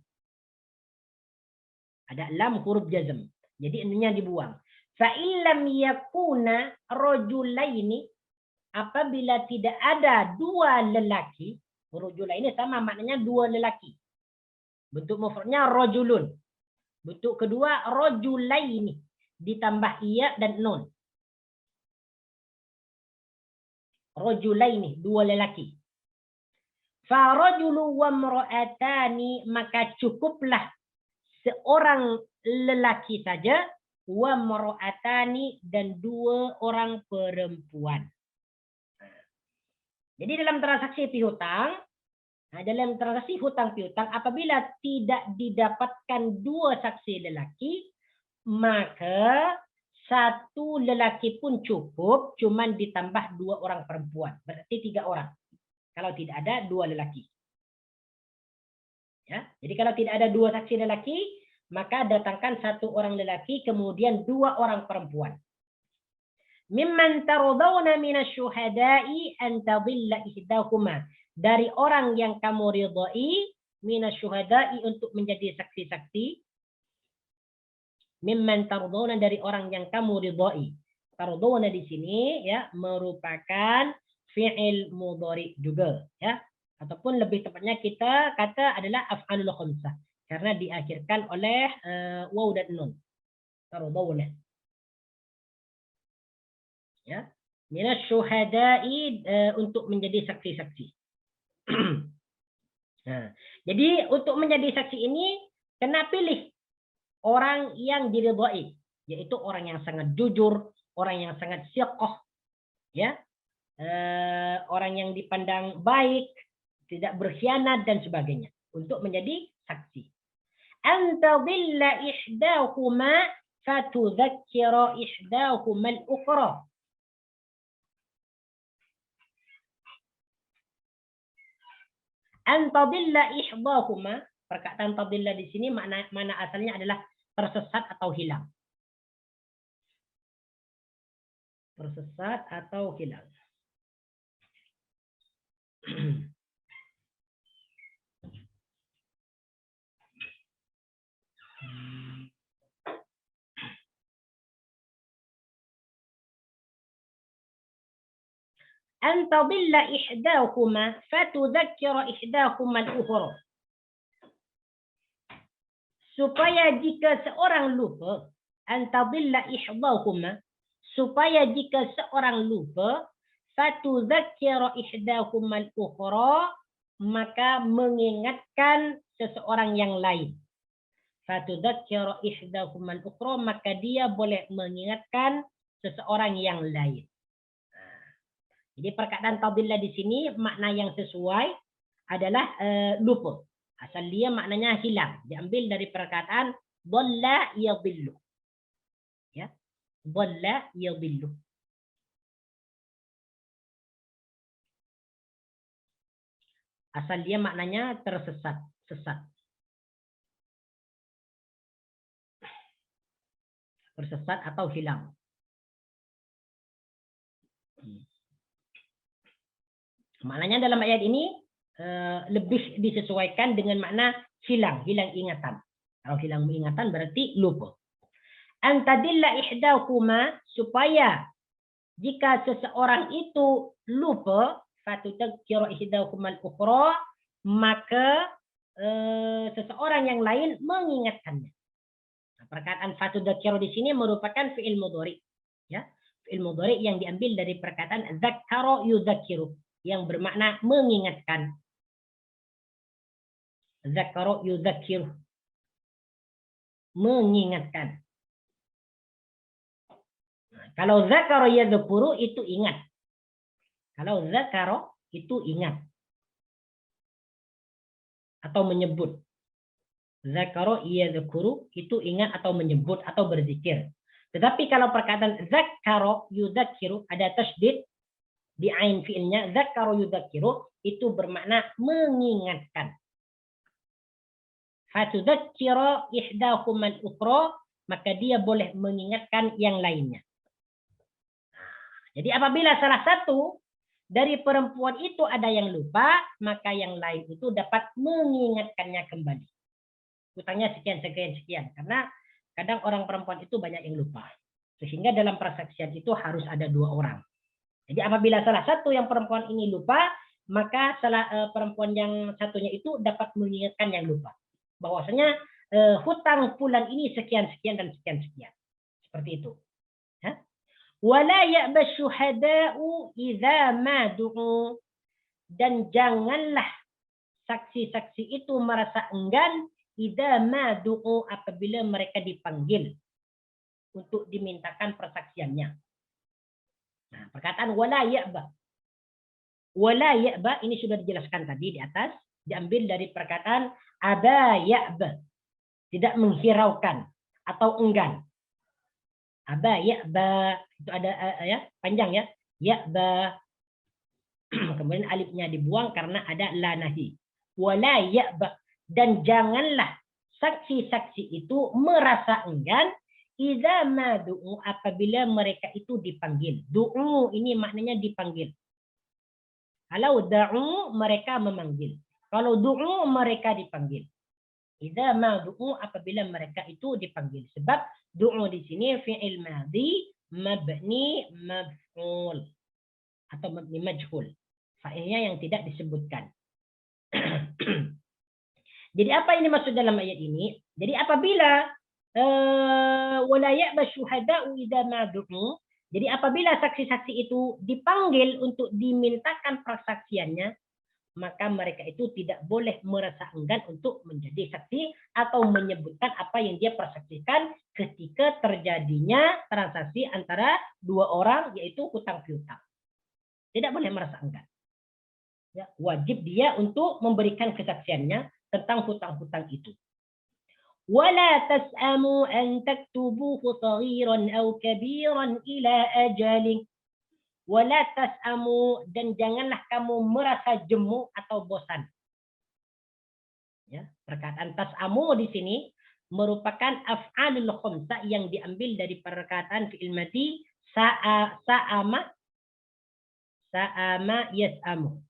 Ada lam huruf jazm. Jadi nunnya dibuang. Fa illam yakuna rajulaini, apabila tidak ada dua lelaki, rajulaini sama maknanya dua lelaki. Bentuk mufradnya rajulun. Bentuk kedua rajulaini ditambah iya dan nun. Rajulaini dua lelaki. Fa rajulu wa imra'atani, maka cukuplah seorang lelaki saja, wa imra'atani dan dua orang perempuan. Jadi dalam transaksi piutang, dalam transaksi hutang piutang, apabila tidak didapatkan dua saksi lelaki, maka satu lelaki pun cukup, cuman ditambah dua orang perempuan, berarti 3 orang. Kalau tidak ada dua lelaki. Ya, jadi kalau tidak ada dua saksi lelaki, maka datangkan satu orang lelaki, kemudian 2 orang perempuan. Mimman tardawna minasyuhada'i an tadilla ihdahuma, dari orang yang kamu ridhai, minasyuhada'i untuk menjadi saksi-saksi. Mimman tardawna, dari orang yang kamu ridhai. Tardawna di sini ya merupakan fi'il mudhari juga, ya. Ataupun lebih tepatnya kita kata adalah af'alul khamsah karena diakhirkan oleh waw dan nun. Tardawna. Ya, minas syuhada'i, untuk menjadi saksi-saksi. Nah, jadi untuk menjadi saksi ini kena pilih orang yang diridhai, yaitu orang yang sangat jujur, orang yang sangat siqah, ya, orang yang dipandang baik, tidak berkhianat dan sebagainya untuk menjadi saksi. Antadilla ihdahuma fatudzakkira ihdahuma al-ukhra. Antadilla ihdahuma, perkataan tadilla di sini mana asalnya adalah tersesat atau hilang. Tersesat atau hilang. Antadilla ihdahuma fatudzakkira ihdahuma al-ukhra. Supaya jika seorang lupa, antadilla ihdahuma, supaya jika seorang lupa, fatudzakkira ihdahuma al-ukhra, maka mengingatkan seseorang yang lain. Fatudzakkira ihdahuma al-ukhra, maka dia boleh mengingatkan seseorang yang lain. Jadi perkataan tadilla di sini makna yang sesuai adalah lupa. Asal dia maknanya hilang. Diambil dari perkataan dhalla yadhillu. Ya. Dhalla yadhillu. Asal dia maknanya tersesat, sesat. Tersesat atau hilang. Maknanya dalam ayat ini lebih disesuaikan dengan makna hilang ingatan. Kalau hilang ingatan berarti lupa. Antadilla ihdahuma, supaya jika seseorang itu lupa, fatudzakkira ihdahuma al-ukhra, maka seseorang yang lain mengingatkannya. Nah, perkataan fatudzakkira di sini merupakan fi'il mudhari, ya. Fi'il mudhari yang diambil dari perkataan dzakkara yudzakiru, yang bermakna mengingatkan. Dzakkara yudzakiru, mengingatkan. Nah, kalau dzakara yadzkuru itu ingat. Kalau dzakara itu ingat atau menyebut. Dzakara yadzkuru itu ingat atau menyebut atau berzikir. Tetapi kalau perkataan dzakkara yudzakiru ada tasydid, di ain fiilnya dzakara yudzakiru itu bermakna mengingatkan. Fatudzakkira ihdahumal ukhra, maka dia boleh mengingatkan yang lainnya. Jadi apabila salah satu dari perempuan itu ada yang lupa, maka yang lain itu dapat mengingatkannya kembali. Hutangnya sekian. Karena kadang orang perempuan itu banyak yang lupa. Sehingga dalam persaksian itu harus ada 2 orang. Jadi apabila salah satu yang perempuan ini lupa, maka perempuan yang satunya itu dapat mengingatkan yang lupa. Bahwasanya hutang fulan ini sekian dan sekian. Seperti itu. Wala ya'ba syuhada'u idza ma du'u, dan janganlah saksi-saksi itu merasa enggan idza ma du'u, apabila mereka dipanggil untuk dimintakan persaksiannya. Nah, perkataan wala ya'ba. Wala ya'ba ini sudah dijelaskan tadi di atas, diambil dari perkataan aba ya'ba, tidak menghiraukan atau enggan. Aba ya'ba itu ada ya, panjang ya. Ya'ba. Kemudian alifnya dibuang karena ada la nahi. Wala ya'ba, dan janganlah saksi-saksi itu merasa enggan idza ma du'u, apabila mereka itu dipanggil. Du'u ini maknanya dipanggil. Kalau da'u mereka memanggil. Kalau du'u mereka dipanggil. Idza ma du'u, apabila mereka itu dipanggil. Sebab du'u di sini fi'il madhi mabni maf'ul atau mabni majhul. Fa'ilnya yang tidak disebutkan. Jadi apa ini maksud dalam ayat ini? Jadi apabila wala ya'ba syuhada'u idza ma du'u, jadi apabila saksi-saksi itu dipanggil untuk dimintakan persaksiannya, maka mereka itu tidak boleh merasa enggan untuk menjadi saksi atau menyebutkan apa yang dia persaksikan ketika terjadinya transaksi antara 2 orang, yaitu hutang piutang. Tidak boleh merasa enggan. Ya, wajib dia untuk memberikan kesaksiannya tentang hutang-hutang itu. Wala tas'amu an taktubuhu saghiran aw kabiran ila ajalih. Wala tas'amu, dan janganlah kamu merasa jemu atau bosan. Ya, perkataan tas'amu di sini merupakan af'alul khamsah yang diambil dari perkataan fi'il madhi sa'ama yas'amu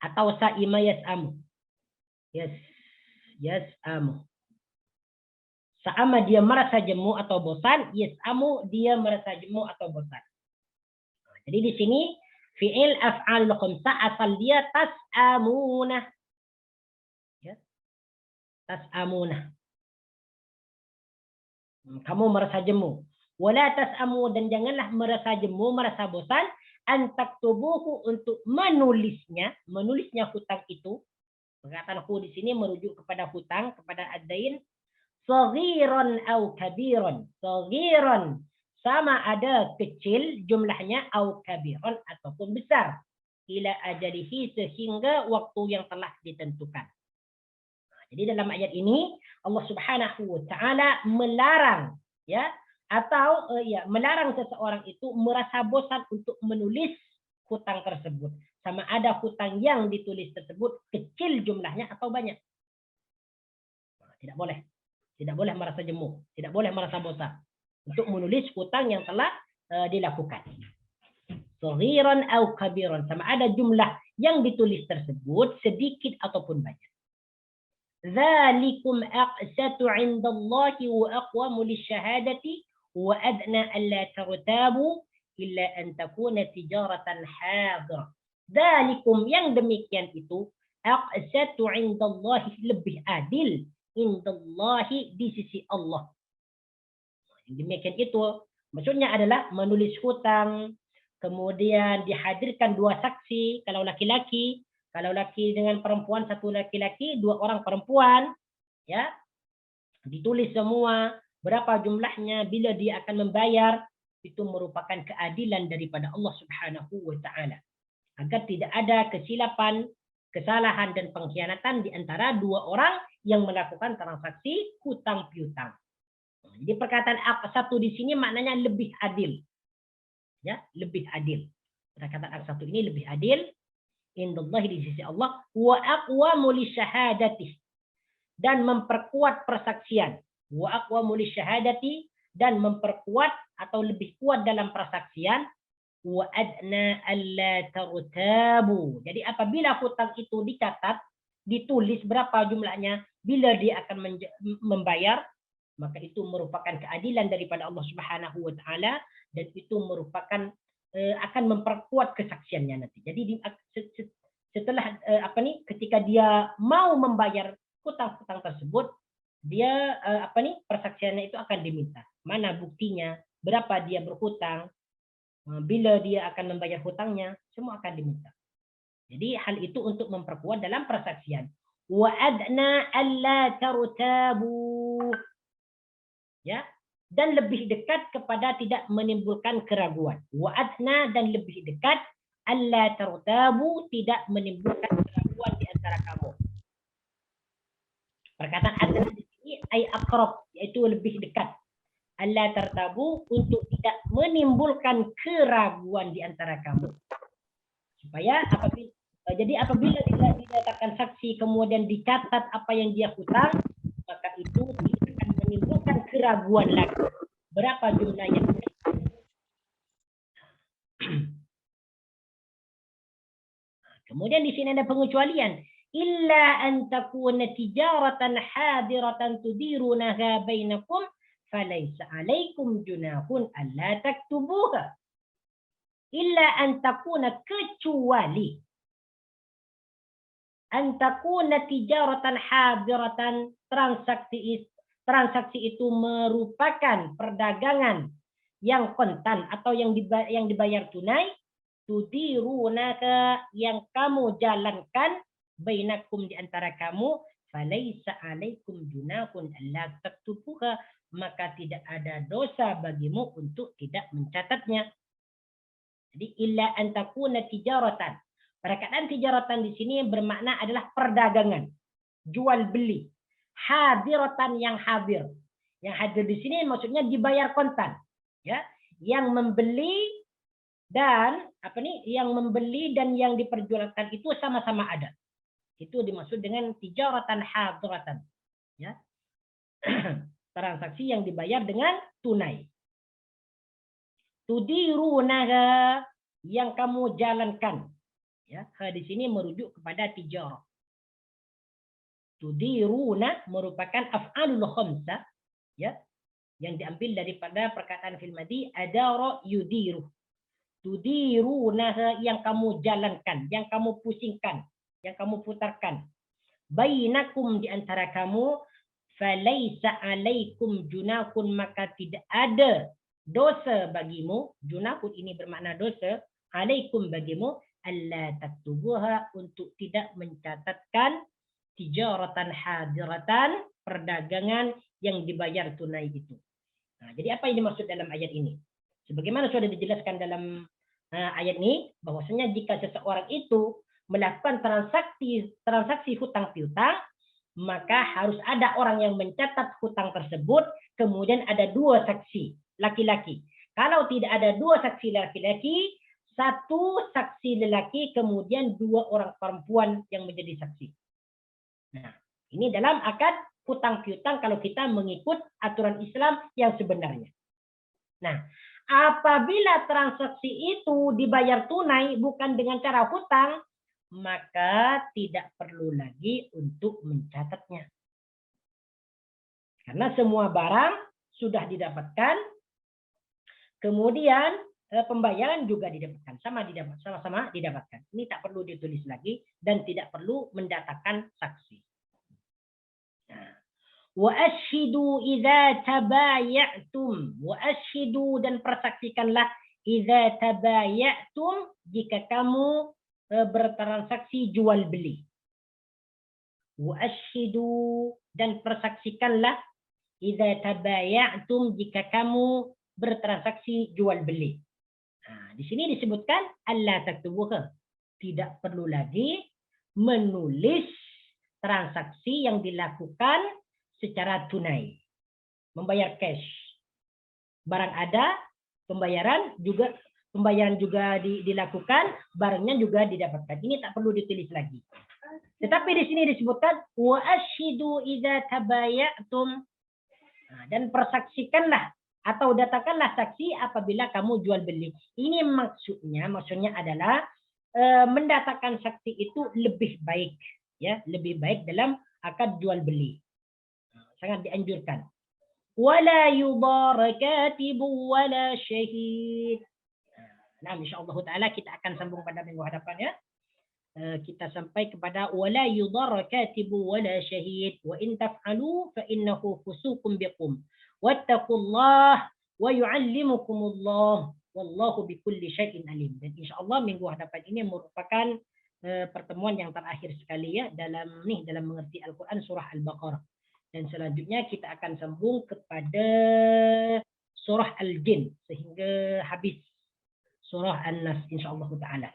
atau sa'ima yas'amu. Yas'amu. Sa'ama dia merasa jemu atau bosan, yas'amu dia merasa jemu atau bosan. Jadi di sini fi'il af'al khamsah asal dia tas'amuna. Ya. Tas'amuna. Kamu merasa jemu. Wala tas'amu, dan janganlah merasa jemu, merasa bosan, antak tubuhu, untuk menulisnya hutang itu. Perkataan hu di sini merujuk kepada hutang, kepada ad-dain. Saghiran au kabiran. Saghiran sama ada kecil jumlahnya, au kabiran ataupun besar. Ila ajalihi, sehingga waktu yang telah ditentukan. Jadi dalam ayat ini Allah Subhanahu wa taala melarang, ya, atau melarang seseorang itu merasa bosan untuk menulis hutang tersebut. Sama ada hutang yang ditulis tersebut kecil jumlahnya atau banyak. Tidak boleh. Tidak boleh merasa jemu, tidak boleh merasa bosan untuk menulis hutang yang telah dilakukan. Saghiran au kabiran, sama ada jumlah yang ditulis tersebut sedikit ataupun banyak. Dzalikum aqsatu 'indallahi wa aqwamu lisyahadati wa adna alla tartabu illa an takuna tijaratan hadirah. Dzalikum, yang demikian itu, aqsatu 'indallahi, lebih adil, indallahi, di sisi Allah. Yang demikian itu maksudnya adalah menulis hutang, kemudian dihadirkan 2 saksi kalau laki-laki, kalau laki dengan perempuan, 1 laki-laki, 2 orang perempuan, ya. Ditulis semua berapa jumlahnya, bila dia akan membayar, itu merupakan keadilan daripada Allah Subhanahu wa taala. Agar tidak ada kesilapan, kesalahan dan pengkhianatan di antara 2 orang yang melakukan transaksi hutang piutang. Jadi perkataan aqsatu di sini maknanya lebih adil. Ya, lebih adil. Perkataan yang satu ini lebih adil indallahi di sisi Allah, wa aqwamu lisyahadati, dan memperkuat persaksian. Wa aqwamu lisyahadati, dan memperkuat atau lebih kuat dalam persaksian. Wa adna alla tartabu. Jadi apabila hutang itu dicatat, ditulis berapa jumlahnya, bila dia akan membayar, maka itu merupakan keadilan daripada Allah Subhanahu wa taala, dan itu merupakan akan memperkuat kesaksiannya nanti. Jadi setelah ketika dia mau membayar hutang-hutang tersebut, dia persaksiannya itu akan diminta. Mana buktinya, berapa dia berhutang, bila dia akan membayar hutangnya, semua akan diminta. Jadi hal itu untuk memperkuat dalam persaksian. Wa adna alla tartabu. Ya, dan lebih dekat kepada tidak menimbulkan keraguan. Wa adna, dan lebih dekat, alla tartabu, tidak menimbulkan keraguan di antara kamu. Perkataan adna di sini ay aqrab, yaitu lebih dekat. Alla tartabu, untuk tidak menimbulkan keraguan di antara kamu. Supaya apabila didapatkan saksi kemudian dicatat apa yang dia hutang, maka itu tidak akan menimbulkan keraguan lagi. Berapa jumlahnya? Kemudian di sini ada pengecualian. Illa an takuna tijaratan hadiratan tudirunaha bainakum falaysa alaikum junahun alla taktubuha. Illa an takuna, kecuali an takuna tijaratan hadiratan, transaksi itu merupakan perdagangan yang kontan atau yang dibayar tunai, tudirunaka, yang kamu jalankan, bainakum, di antara kamu, falaisa alaikum junahun alla taktubuha, maka tidak ada dosa bagimu untuk tidak mencatatnya. Jadi illa an takuna tijaratan. Perkataan tijaratan di sini bermakna adalah perdagangan, jual beli. Hadiratan, yang hadir. Yang hadir di sini maksudnya dibayar kontan. Ya, yang membeli dan yang membeli dan yang diperjualkan itu sama-sama ada. Itu dimaksud dengan tijaratan hadiratan. Ya. Transaksi yang dibayar dengan tunai. Tudirunaha, yang kamu jalankan. Ya, di sini merujuk kepada tijarah. Tudiruna merupakan af'alul khamsah, ya, yang diambil daripada perkataan fil madhi adara yudiru. Tudirunaha, yang kamu jalankan, yang kamu pusingkan, yang kamu putarkan. Bainakum, di antara kamu, falaisa alaikum junahun, maka tidak ada dosa bagimu. Junahun ini bermakna dosa. Alaikum, bagimu, alla taktubuha, untuk tidak mencatatkan tijaratan hadiratan, perdagangan yang dibayar tunai itu. Nah, jadi apa yang dimaksud dalam ayat ini? Sebagaimana sudah dijelaskan dalam ayat ini, bahwasanya jika seseorang itu melakukan transaksi hutang piutang, maka harus ada orang yang mencatat hutang tersebut, kemudian ada dua saksi laki-laki. Kalau tidak ada dua saksi laki-laki, satu saksi lelaki, kemudian dua orang perempuan yang menjadi saksi. Nah, ini dalam akad hutang piutang kalau kita mengikut aturan Islam yang sebenarnya. Nah, apabila transaksi itu dibayar tunai bukan dengan cara hutang, maka tidak perlu lagi untuk mencatatnya. Karena semua barang sudah didapatkan, kemudian pembayaran juga didapatkan, sama-sama didapatkan. Ini tak perlu ditulis lagi dan tidak perlu mendatangkan saksi. Wa ashhidu idza tabayatum. Wa ashhidu, dan persaksikanlah, idza tabayatum, jika kamu bertransaksi jual beli. Wa ashhidu, dan persaksikanlah, idza tabayatum, jika kamu bertransaksi jual beli. Nah, di sini disebutkan alla taktubuha, tidak perlu lagi menulis transaksi yang dilakukan secara tunai, membayar cash. Barang ada, pembayaran juga pembayaran juga dilakukan, barangnya juga didapatkan. Ini tak perlu ditulis lagi. Tetapi di sini disebutkan wa ashidu idza tabayatum. Dan persaksikanlah atau datakanlah saksi apabila kamu jual beli. Ini maksudnya adalah mendatakan saksi itu lebih baik, ya, lebih baik dalam akad jual beli. Sangat dianjurkan. Wala yudara katibu wala syahid. Nah, insyaallah taala kita akan sambung pada minggu hadapan, ya. Kita sampai kepada wala yudara katibu wala syahid wa in taf'alu fa innahu fusuqun bikum wattaqullah wa yu'allimukumullah wallahu bikulli syai'in alim. Dan insyaallah minggu hadapan ini merupakan pertemuan yang terakhir sekali, ya, dalam mengerti Al-Qur'an surah Al-Baqarah. Dan selanjutnya kita akan sambung kepada surah Al-Jin sehingga habis surah An-Nas insyaallah taala.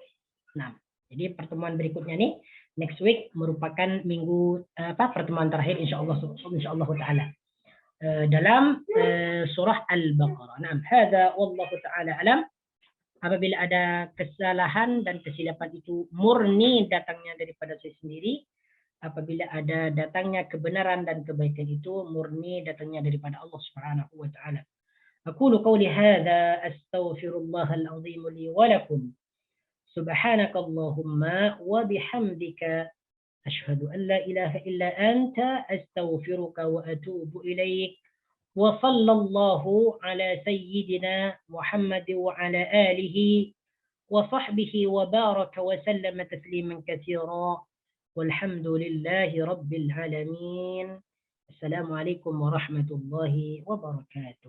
Nah, jadi pertemuan berikutnya nih next week merupakan minggu pertemuan terakhir insyaallah taala dalam surah Al-Baqarah. Nah, hadza wallahu taala alam. Apabila ada kesalahan dan kesilapan itu murni datangnya daripada saya sendiri. Apabila ada datangnya kebenaran dan kebaikan itu murni datangnya daripada Allah Subhanahu wa taala. Aqulu qawli hadza astaghfirullahal azim li wa lakum. سبحانك اللهم وبحمدك أشهد أن لا إله إلا أنت أستغفرك وأتوب إليك وصلى الله على سيدنا محمد وعلى آله وصحبه وبارك وسلم تسليما كثيرا والحمد لله رب العالمين. السلام عليكم ورحمة الله وبركاته.